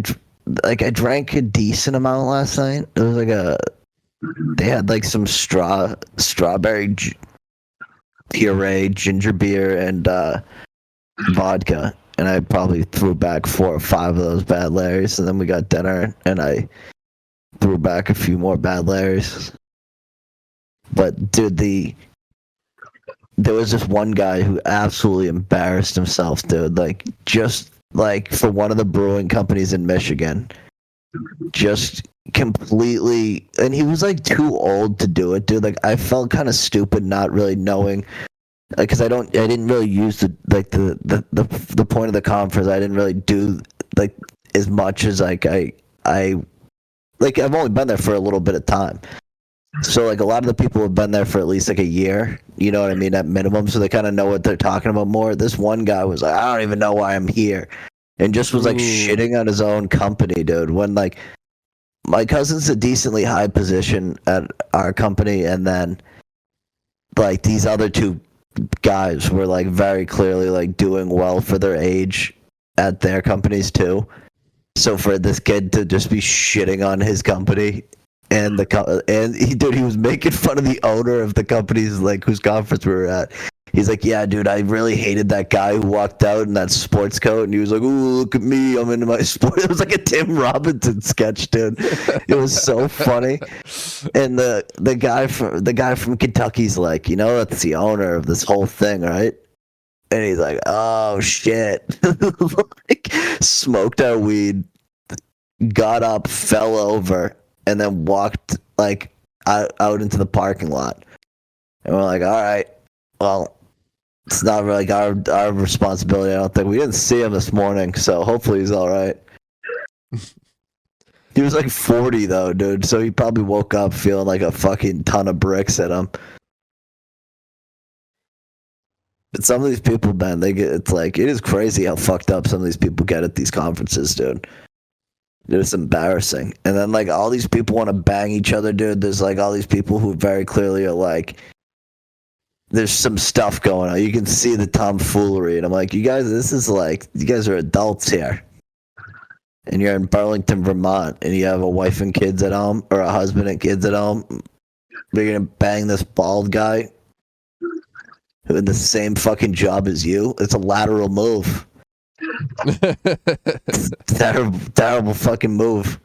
drank a decent amount last night. It was like they had like some strawberry puree, ginger beer, and vodka. And I probably threw back 4 or 5 of those bad Larrys. And then we got dinner, and I threw back a few more bad Larrys. But dude, there was this one guy who absolutely embarrassed himself, dude. Like, just like for one of the brewing companies in Michigan, just completely. And he was like too old to do it, dude. Like, I felt kind of stupid not really knowing, because I didn't really use the point of the conference. I didn't really do like as much as like I like I've only been there for a little bit of time. So, like, a lot of the people have been there for at least, like, a year, you know what I mean, at minimum, so they kind of know what they're talking about more. This one guy was like, "I don't even know why I'm here," and just was, like, shitting on his own company, dude, when, like, my cousin's a decently high position at our company, and then, like, these other 2 guys were, like, very clearly, like, doing well for their age at their companies, too. So for this kid to just be shitting on his company... And he was making fun of the owner of the company's, like, whose conference we were at. He's like, "Yeah, dude, I really hated that guy who walked out in that sports coat." And he was like, "Ooh, look at me, I'm into my sport." It was like a Tim Robinson sketch, dude. It was so funny. And the guy from Kentucky's like, "That's the owner of this whole thing, right?" And he's like, "Oh shit!" Like, smoked our weed, got up, fell over, and then walked like out into the parking lot. And we're like, "All right, well, it's not really like our responsibility. I don't think we didn't see him this morning, so hopefully he's all right." He was like 40 though, dude, so he probably woke up feeling like a fucking ton of bricks at him. But some of these people, man, it is crazy how fucked up some of these people get at these conferences, dude. It's embarrassing. And then, like, all these people want to bang each other, dude. There's, like, all these people who very clearly are, like, there's some stuff going on. You can see the tomfoolery. And I'm like, you guys are adults here. And you're in Burlington, Vermont, and you have a wife and kids at home, or a husband and kids at home. You're going to bang this bald guy who had the same fucking job as you. It's a lateral move. Terrible fucking move.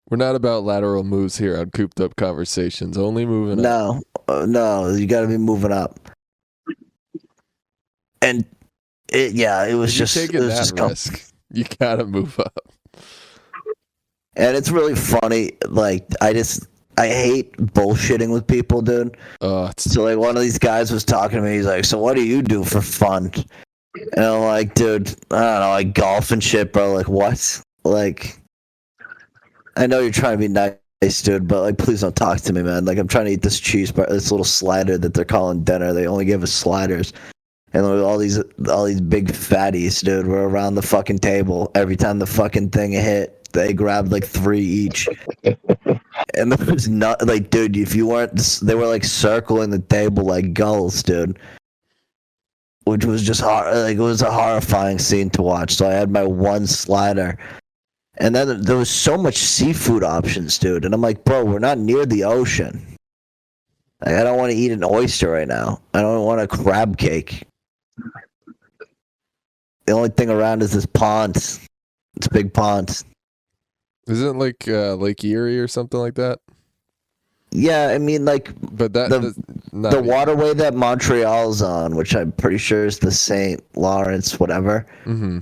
We're not about lateral moves here on Cooped Up Conversations. Only moving up. No, you got to be moving up. And it was just taking that risk. You gotta move up. And it's really funny. Like, I hate bullshitting with people, dude. So, like, one of these guys was talking to me. He's like, "So what do you do for fun?" And I'm like, "Dude, I don't know, like golf and shit, bro." Like, what? Like, I know you're trying to be nice, dude, but like, please don't talk to me, man. Like, I'm trying to eat this this little slider that they're calling dinner. They only give us sliders, and all these big fatties, dude, were around the fucking table. Every time the fucking thing hit, they grabbed like 3 each, and there was not like, dude, if you weren't, they were like circling the table like gulls, dude. Which was just like, it was a horrifying scene to watch. So I had my one slider. And then there was so much seafood options, dude. And I'm like, bro, we're not near the ocean. Like, I don't want to eat an oyster right now. I don't want a crab cake. The only thing around is this pond. It's big ponds. Isn't it like Lake Erie or something like that? Yeah, I mean, like, but the waterway that Montreal's on, which I'm pretty sure is the St. Lawrence, whatever. Mm-hmm.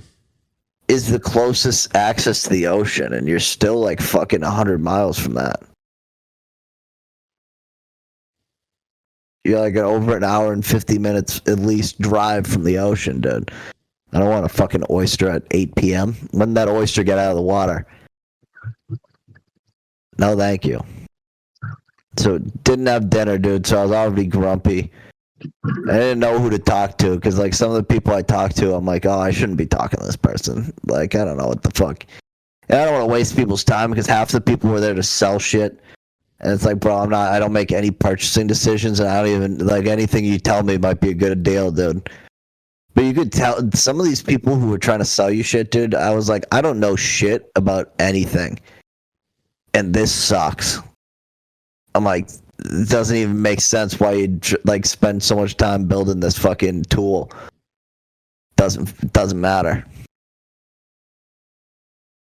Is the closest access to the ocean, and you're still like fucking 100 miles from that. You're like over an hour and 50 minutes at least drive from the ocean, dude. I don't want a fucking oyster at 8 p.m. When did that oyster get out of the water? No, thank you. So didn't have dinner, dude, so I was already grumpy. I didn't know who to talk to, because like some of the people I talk to, I'm like, oh, I shouldn't be talking to this person. Like, I don't know what the fuck. And I don't want to waste people's time, because half the people were there to sell shit. And it's like, bro, I don't make any purchasing decisions, and I don't even, like, anything you tell me might be a good deal, dude. But you could tell, some of these people who were trying to sell you shit, dude, I was like, I don't know shit about anything. And this sucks. I'm like, it doesn't even make sense why you'd like spend so much time building this fucking tool. Doesn't matter.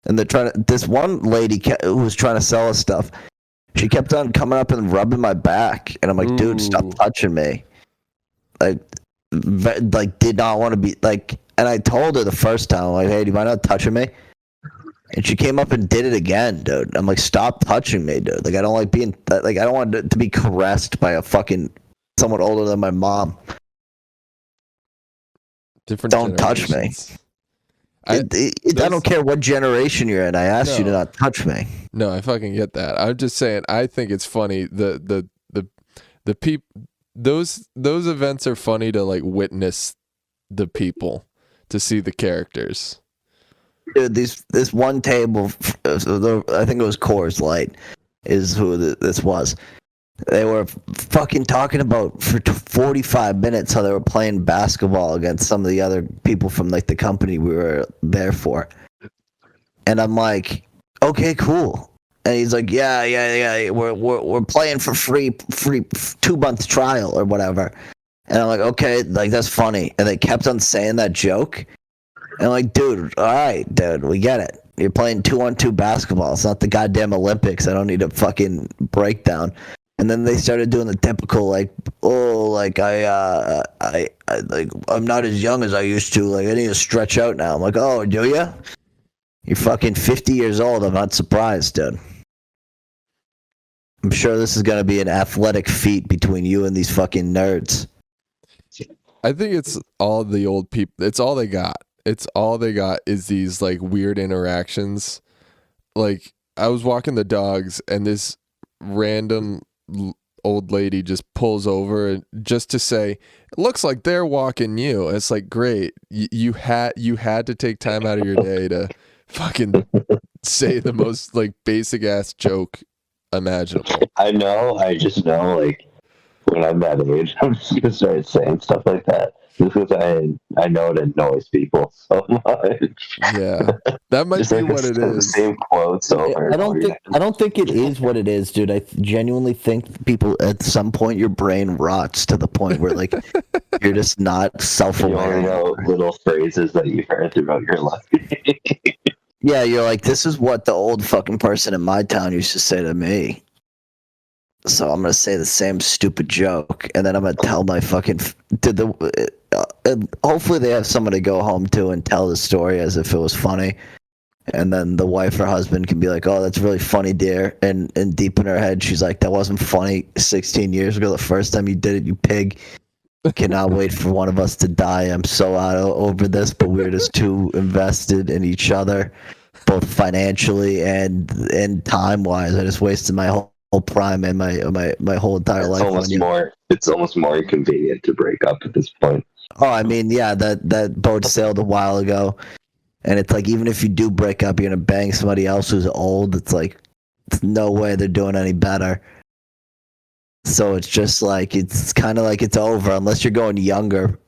And they're trying to. This one lady who was trying to sell us stuff, she kept on coming up and rubbing my back, and I'm like, dude, stop touching me. Like did not want to be like. And I told her the first time, like, hey, do you mind not touching me? And she came up and did it again, dude. I'm like, stop touching me, dude. Like, I don't like being, like, I don't want to be caressed by a fucking someone older than my mom. Don't touch me. I don't care what generation you're in. I asked you to not touch me. No, I fucking get that. I'm just saying, I think it's funny. The people, those events are funny to like witness the people, to see the characters. Dude, this one table, I think it was Coors Light, is who this was. They were fucking talking about for 45 minutes how they were playing basketball against some of the other people from like the company we were there for. And I'm like, okay, cool. And he's like, yeah, we're playing for free 2-month trial or whatever. And I'm like, okay, like that's funny. And they kept on saying that joke. And I'm like, dude, all right, dude, we get it. You're playing 2-on-2 basketball. It's not the goddamn Olympics. I don't need a fucking breakdown. And then they started doing the typical, like, oh, like I like I'm not as young as I used to. Like I need to stretch out now. I'm like, oh, do you? You're fucking 50 years old. I'm not surprised, dude. I'm sure this is gonna be an athletic feat between you and these fucking nerds. I think it's all the old people. It's all they got. It's all they got is these like weird interactions. Like I was walking the dogs and this random old lady just pulls over just to say, it looks like they're walking you. It's like, great. You had to take time out of your day to fucking say the most like basic ass joke imaginable. I know. I just know, like, when I'm that age, I'm just gonna start saying stuff like that. Just because I know it annoys people so much. Yeah, that might be what it is. The same quotes over. I don't think it is what it is, dude. I genuinely think people at some point your brain rots to the point where like you're just not self-aware. You know little phrases that you've heard throughout your life. Yeah, you're like, this is what the old fucking person in my town used to say to me. So I'm gonna say the same stupid joke, and then I'm gonna tell my fucking. Hopefully they have someone to go home to and tell the story as if it was funny, and then the wife or husband can be like, "Oh, that's really funny, dear," and deep in her head she's like, "That wasn't funny 16 years ago. The first time you did it, you pig." Cannot wait for one of us to die. I'm so over this, but we're just too invested in each other. both financially and time wise. I just wasted my whole prime and my whole entire life. It's almost more inconvenient to break up at this point. Oh, I mean, yeah, that boat sailed a while ago, and it's like even if you do break up, you're gonna bang somebody else who's old. It's like there's no way they're doing any better. So it's just like it's kind of like it's over unless you're going younger.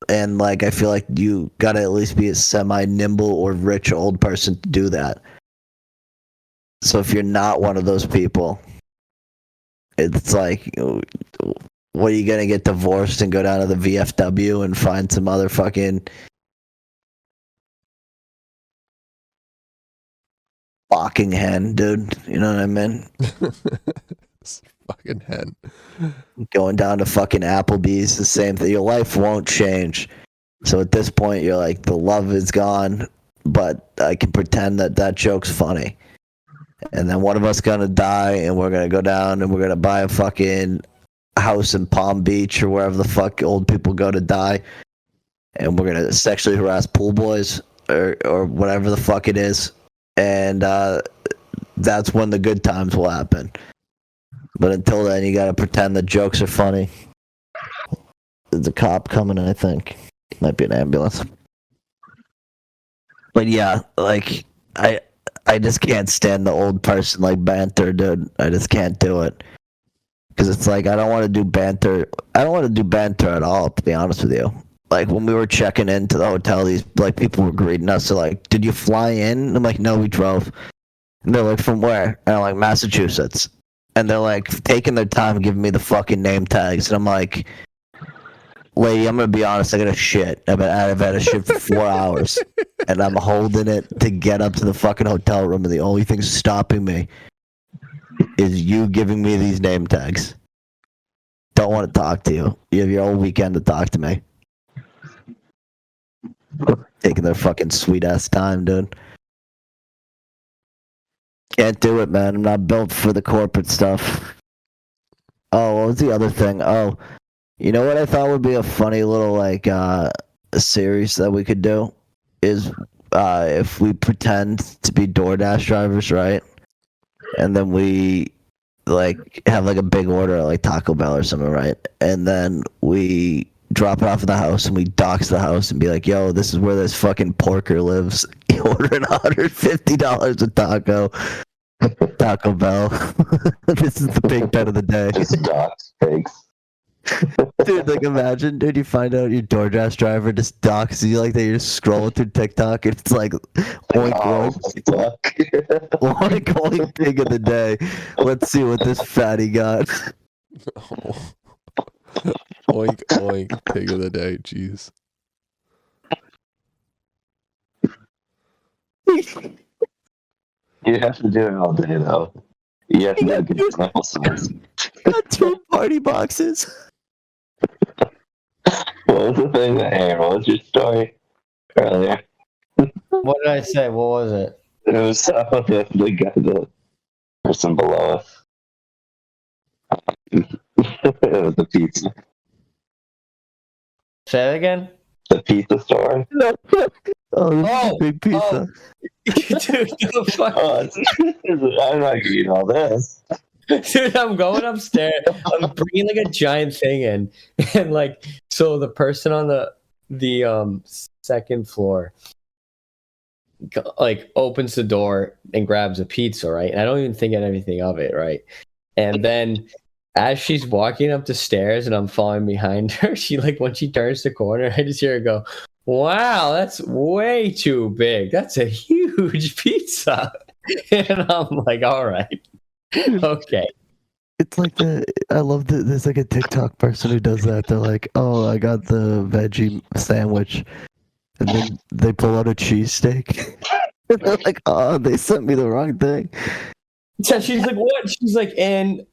And like I feel like you gotta at least be a semi-nimble or rich old person to do that. So if you're not one of those people, it's like, what are you gonna get divorced and go down to the VFW and find some other fucking fucking hen, dude? You know what I mean? Fucking hen. Going down to fucking Applebee's, the same thing. Your life won't change. So at this point, you're like, the love is gone, but I can pretend that joke's funny. And then one of us gonna die, and we're gonna go down and we're gonna buy a fucking house in Palm Beach or wherever the fuck old people go to die, and we're gonna sexually harass pool boys or whatever the fuck it is, and that's when the good times will happen. But until then, you gotta pretend the jokes are funny. There's a cop coming, I think. Might be an ambulance. But yeah, like I just can't stand the old person like banter, dude. I just can't do it. Because it's like, I don't want to do banter. I don't want to do banter at all, to be honest with you. Like, when we were checking into the hotel, these, like, people were greeting us. They're like, did you fly in? And I'm like, no, we drove. And they're like, from where? And I'm like, Massachusetts. And they're like, taking their time giving me the fucking name tags. And I'm like, lady, I'm going to be honest, I got a shit. I've had a shit for 4 hours. And I'm holding it to get up to the fucking hotel room. And the only thing stopping me is you giving me these name tags. Don't want to talk to you. You have your whole weekend to talk to me. Taking their fucking sweet ass time, dude. Can't do it, man. I'm not built for the corporate stuff. Oh, what was the other thing? Oh, you know what I thought would be a funny little like a series that we could do is if we pretend to be DoorDash drivers, right? And then we like have like a big order at like Taco Bell or something, right? And then we drop it off at the house and we dox the house and be like, yo, this is where this fucking porker lives. You ordering $150 a Taco Bell. This is the big bet of the day. Just dox pigs. Dude, like imagine, dude, you find out your DoorDash driver just doxes you like that. You're just scrolling through TikTok. And it's like oink oink, oink oink pig of the day. Let's see what this fatty got. Oink oink pig of the day. Jeez. You have to do it all day though. You have to do a good sample size. Got 2 party boxes. What was the thing what was your story earlier? What did I say? What was it? It was the person below us. It was the pizza. Say that again? The pizza store. Oh, big pizza. Dude, the fuck? I'm not eating all this. Dude, I'm going upstairs. I'm bringing like a giant thing in, and like, so the person on the second floor like opens the door and grabs a pizza, right? And I don't even think anything of it, right? And then as she's walking up the stairs and I'm following behind her, she like when she turns the corner, I just hear her go, "Wow, that's way too big. That's a huge pizza." And I'm like, all right. Okay. It's like I love that there's like a TikTok person who does that. They're like, oh, I got the veggie sandwich. And then they pull out a cheesesteak. And they're like, oh, they sent me the wrong thing. So she's like, what? She's like, and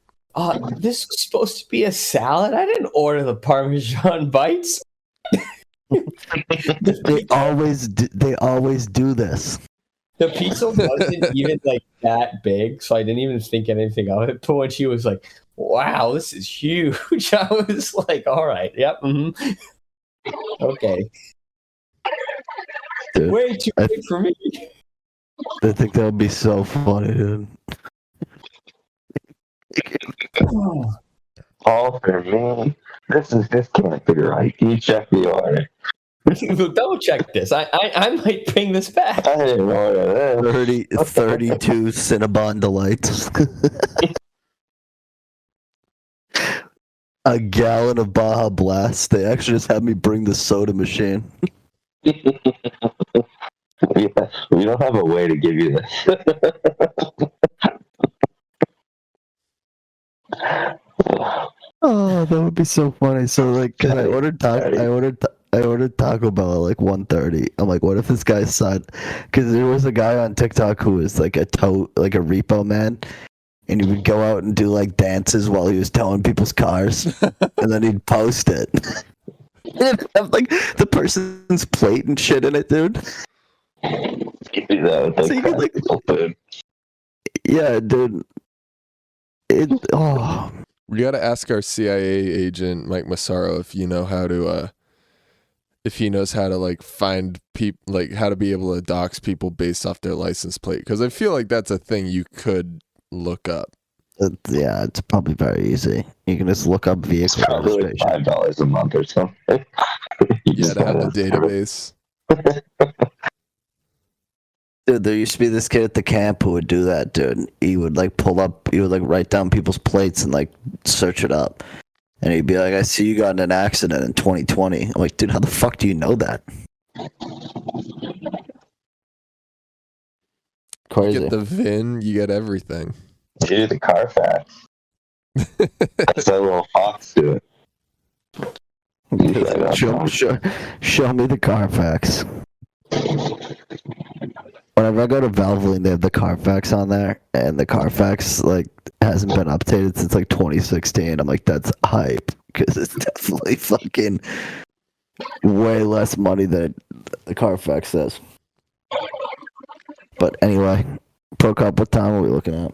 this was supposed to be a salad? I didn't order the Parmesan bites. They always do this. The pizza wasn't even like that big, so I didn't even think anything of it. But when she was like, "Wow, this is huge," I was like, "All right, yep, okay." Dude, way too big for me. I think that would be so funny, dude. All for me. This can't be right. Can you check the order? Double check this. I might bring this back. I didn't order this. 32 Cinnabon Delights. A gallon of Baja Blast. They actually just had me bring the soda machine. We don't have a way to give you this. Oh, that would be so funny. So like, I ordered Taco Bell at like 1:30. I'm like, what if this guy's son? Because there was a guy on TikTok who was like a repo man, and he would go out and do like dances while he was towing people's cars, and then he'd post it. It'd have like the person's plate and shit in it, dude. So you could, like, yeah, dude. We got to ask our CIA agent Mike Massaro if you know how to, if he knows how to like find people, like how to be able to dox people based off their license plate. Because I feel like that's a thing you could look up. Yeah, it's probably very easy. You can just look up vehicle probably registration. $5 a month or something. Yeah, to have the database. Dude, there used to be this kid at the camp who would do that, dude. He would like write down people's plates and like search it up. And he'd be like, I see you got in an accident in 2020. I'm like, dude, how the fuck do you know that? Crazy. You get the VIN, you get everything. Dude, the Carfax. That's that little fox to it. Show me the Carfax. Whenever I go to Valvoline, they have the Carfax on there, and the Carfax like hasn't been updated since like 2016. I'm like, that's hype, because it's definitely fucking way less money than the Carfax says. But anyway, Pro Cup, what time are we looking at?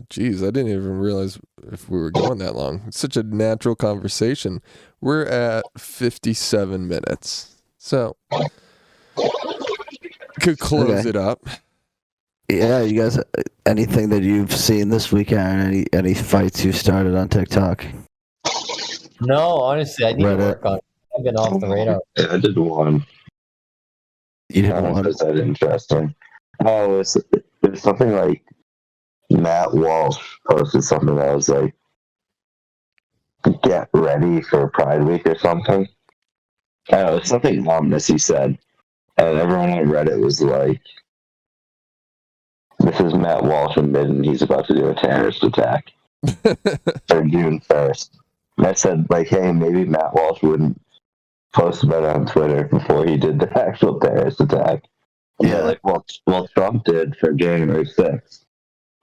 Geez, I didn't even realize if we were going that long. It's such a natural conversation. We're at 57 minutes, so could close it up. Yeah, you guys, anything that you've seen this weekend? Any fights you started on TikTok? No, honestly, I need to work on it. I've been off the radar. I did one. You didn't want Was that interesting? Oh, it was something like Matt Walsh posted something that was like, get ready for Pride Week or something. I don't know, it's something ominous he said. And everyone on Reddit was like, this is Matt Walsh admitting he's about to do a terrorist attack for June 1st. And I said, like, hey, maybe Matt Walsh wouldn't post about it on Twitter before he did the actual terrorist attack. Yeah, like, well, Trump did for January 6th.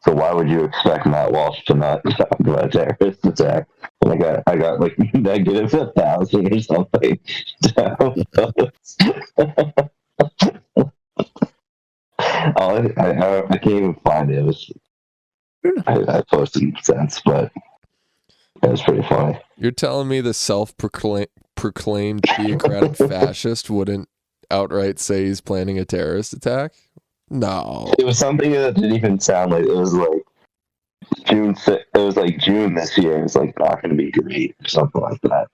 So why would you expect Matt Walsh to not talk about a terrorist attack? And I got like negative 1,000 or something. I can't even find it. I posted since, but it was pretty funny. You're telling me the self-proclaimed theocratic fascist wouldn't outright say he's planning a terrorist attack? No. It was something that didn't even sound like it was like June. It was like June this year. It was like not going to be great or something like that.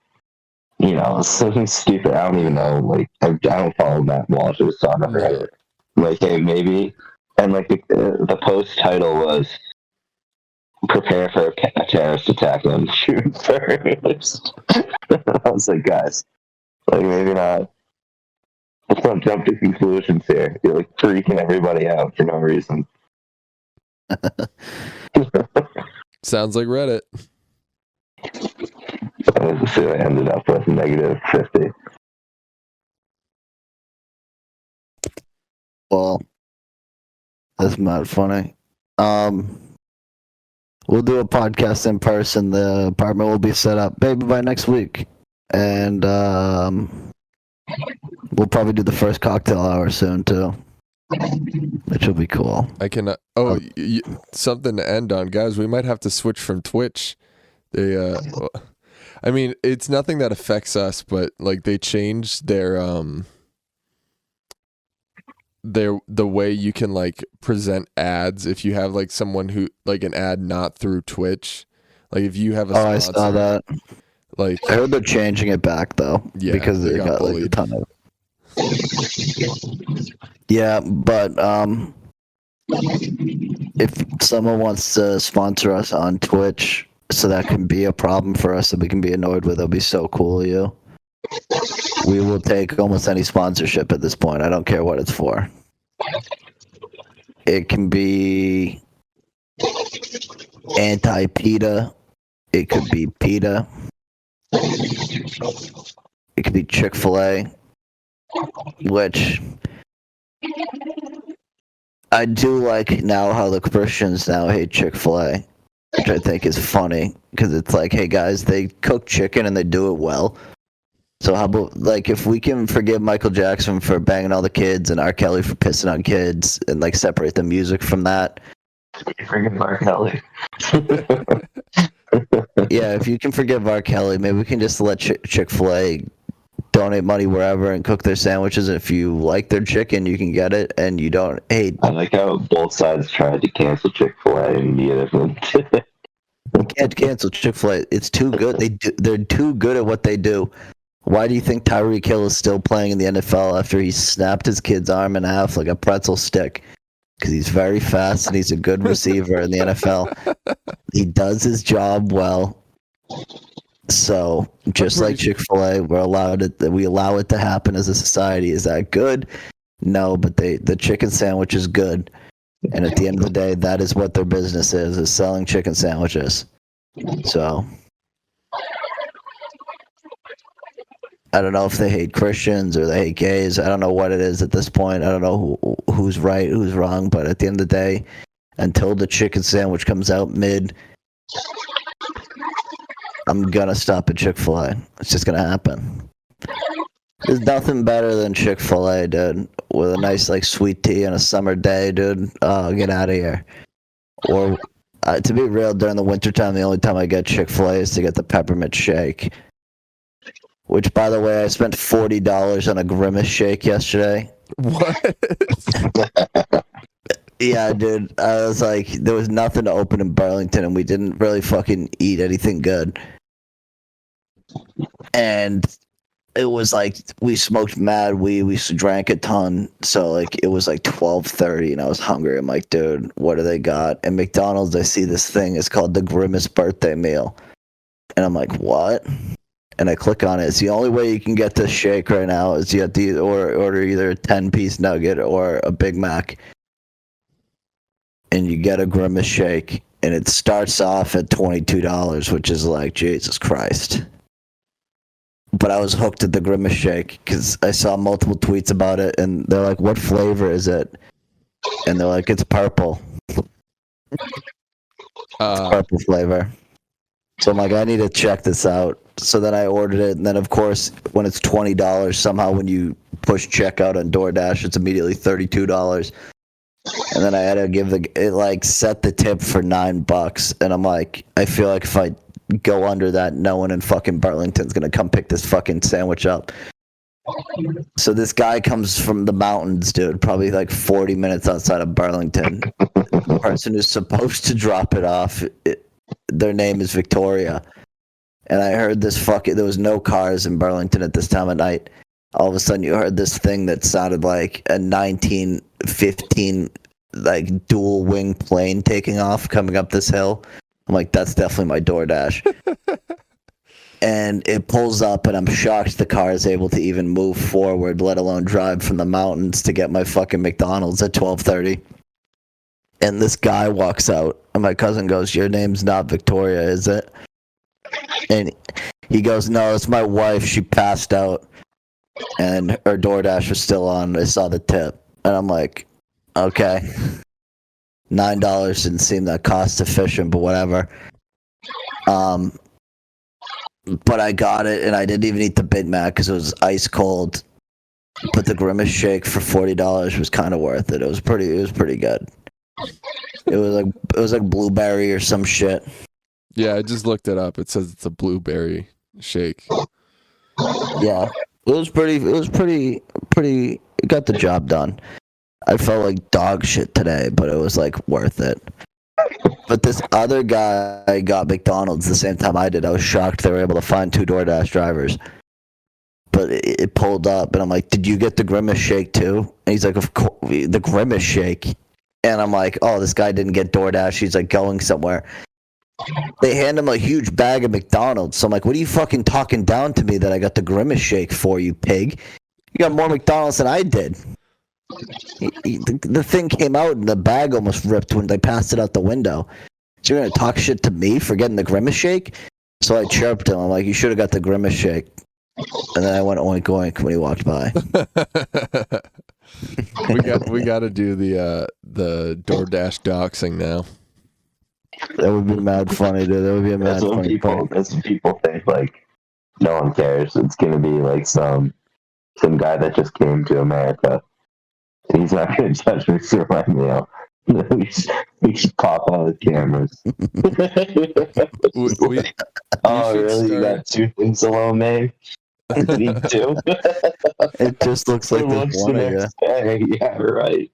You know, it's something stupid. I don't even know. Like I don't follow Matt Walsh. It was talking about it. Like, hey, maybe, and like the post title was "Prepare for a terrorist attack on June 1st." I was like, guys, like maybe not. Let's not jump to conclusions here. You're like freaking everybody out for no reason. Sounds like Reddit. So I ended up with negative 50. Well, that's not funny. We'll do a podcast in person. The apartment will be set up maybe by next week, and we'll probably do the first cocktail hour soon too, which will be cool. I cannot. Oh, something to end on, guys. We might have to switch from Twitch. They, I mean, it's nothing that affects us, but like they changed their the way you can like present ads if you have like someone who like an ad not through Twitch, like if you have a I sponsor, saw that. like I heard they're changing it back though. Yeah, because they it got got like a bullied. ton of. Yeah, but if someone wants to sponsor us on Twitch, so that can be a problem for us that we can be annoyed with, it'll be so cool of you. We will take almost any sponsorship at this point. I don't care what it's for. It can be anti-PETA. It could be PETA. It could be Chick-fil-A, which I do like now how the Christians now hate Chick-fil-A, which I think is funny because it's like, hey guys, they cook chicken and they do it well. So how about, like, if we can forgive Michael Jackson for banging all the kids and R. Kelly for pissing on kids and, like, separate the music from that. Forgive R. Kelly. Yeah, if you can forgive R. Kelly, maybe we can just let Chick-fil-A donate money wherever and cook their sandwiches. If you like their chicken, you can get it, and you don't hate. I like how both sides tried to cancel Chick-fil-A and neither of them did. You can't cancel Chick-fil-A. It's too good. They're too good at what they do. Why do you think Tyreek Hill is still playing in the NFL after he snapped his kid's arm in half like a pretzel stick? Because he's very fast and he's a good receiver in the NFL. He does his job well. So just like Chick-fil-A, we allow it to happen as a society. Is that good? No, but the chicken sandwich is good. And at the end of the day, that is what their business is selling chicken sandwiches. So I don't know if they hate Christians or they hate gays. I don't know what it is at this point. I don't know who's right, who's wrong. But at the end of the day, until the chicken sandwich comes out mid, I'm going to stop at Chick-fil-A. It's just going to happen. There's nothing better than Chick-fil-A, dude. With a nice, like, sweet tea on a summer day, dude. Oh, get out of here. Or, to be real, during the wintertime, the only time I get Chick-fil-A is to get the peppermint shake. Which, by the way, I spent $40 on a Grimace shake yesterday. What? Yeah, dude. I was like, there was nothing to open in Burlington, and we didn't really fucking eat anything good. And it was like, we smoked mad weed, we drank a ton, so like it was like 12:30, and I was hungry. I'm like, dude, what do they got? And McDonald's, I see this thing, it's called the Grimace birthday meal. And I'm like, what? And I click on it. It's the only way you can get this shake right now is you have to order either a 10-piece nugget or a Big Mac. And you get a Grimace shake, and it starts off at $22, which is like, Jesus Christ. But I was hooked at the Grimace shake because I saw multiple tweets about it, and they're like, what flavor is it? And they're like, it's purple. It's purple flavor. So I'm like, I need to check this out. So then I ordered it, and then of course, when it's $20, somehow when you push checkout on DoorDash, it's immediately $32. And then I had to give it like set the tip for $9, and I'm like, I feel like if I go under that, no one in fucking Burlington's gonna come pick this fucking sandwich up. So this guy comes from the mountains, dude, probably like 40 minutes outside of Burlington. The person who's supposed to drop it off, their name is Victoria. And I heard this there was no cars in Burlington at this time of night. All of a sudden you heard this thing that sounded like a 1915 like dual wing plane taking off coming up this hill. I'm like, that's definitely my DoorDash. And it pulls up, and I'm shocked the car is able to even move forward, let alone drive from the mountains to get my fucking McDonald's at 12:30. And this guy walks out, and my cousin goes, your name's not Victoria, is it? And he goes, no, it's my wife. She passed out, and her DoorDash was still on. I saw the tip, and I'm like, okay. $9 didn't seem that cost efficient, but whatever. But I got it, and I didn't even eat the Big Mac because it was ice cold. But the Grimace shake for $40 was kind of worth it. It was pretty good. It was like blueberry or some shit. Yeah, I just looked it up. It says it's a blueberry shake. Yeah, it was pretty. It got the job done. I felt like dog shit today, but it was like worth it. But this other guy got McDonald's the same time I did. I was shocked they were able to find 2 DoorDash drivers. But it pulled up, and I'm like, "Did you get the Grimace Shake too?" And he's like, "Of course, the Grimace Shake." And I'm like, "Oh, this guy didn't get DoorDash. He's like going somewhere." They hand him a huge bag of McDonald's. So I'm like, "What are you fucking talking down to me that I got the Grimace Shake for, you pig? You got more McDonald's than I did." The thing came out, and the bag almost ripped when they passed it out the window. So you're gonna talk shit to me for getting the Grimace Shake? So I chirped him. I'm like, "You should have got the Grimace Shake." And then I went oink oink when he walked by. we got to do the DoorDash doxing now. That would be mad funny, dude. That would be a mad funny. That's what people think. Like, no one cares. It's gonna be like some guy that just came to America. He's not gonna judge me for my meal. We should pop all the cameras. Oh, really? You got 2 things alone, man? Me too. It just looks like there's one of you. Yeah, right.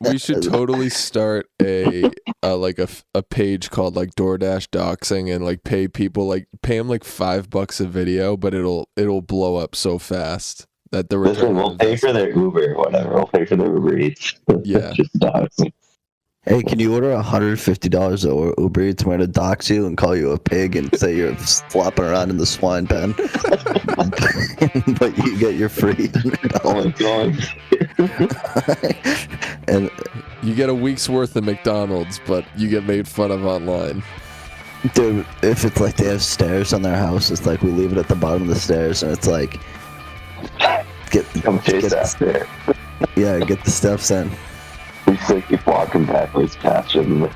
We should totally start a page called like DoorDash doxing and like pay them like $5 a video, but it'll blow up so fast that the return. We'll pay for their Uber, whatever. We'll pay for their Uber Eats. Yeah. Just doxing. Hey, can you order $150 or Uber Eats? I'm going to dox you and call you a pig and say you're flopping around in the swine pen. But you get your free. Oh my god. And you get a week's worth of McDonald's, but you get made fun of online. dude, if it's like they have stairs on their house, it's like we leave it at the bottom of the stairs, and it's like Come chase after. Yeah, get the steps in. It's like you're walking backwards past him.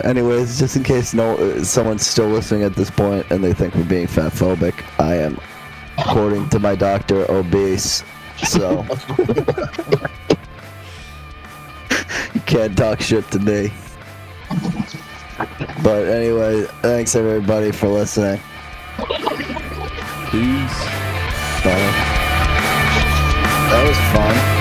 Anyways, just in case someone's still listening at this point and they think we're being fat phobic, I am, according to my doctor, obese. So you can't talk shit to me. But anyway, thanks everybody for listening. Peace. Bye. That was fun.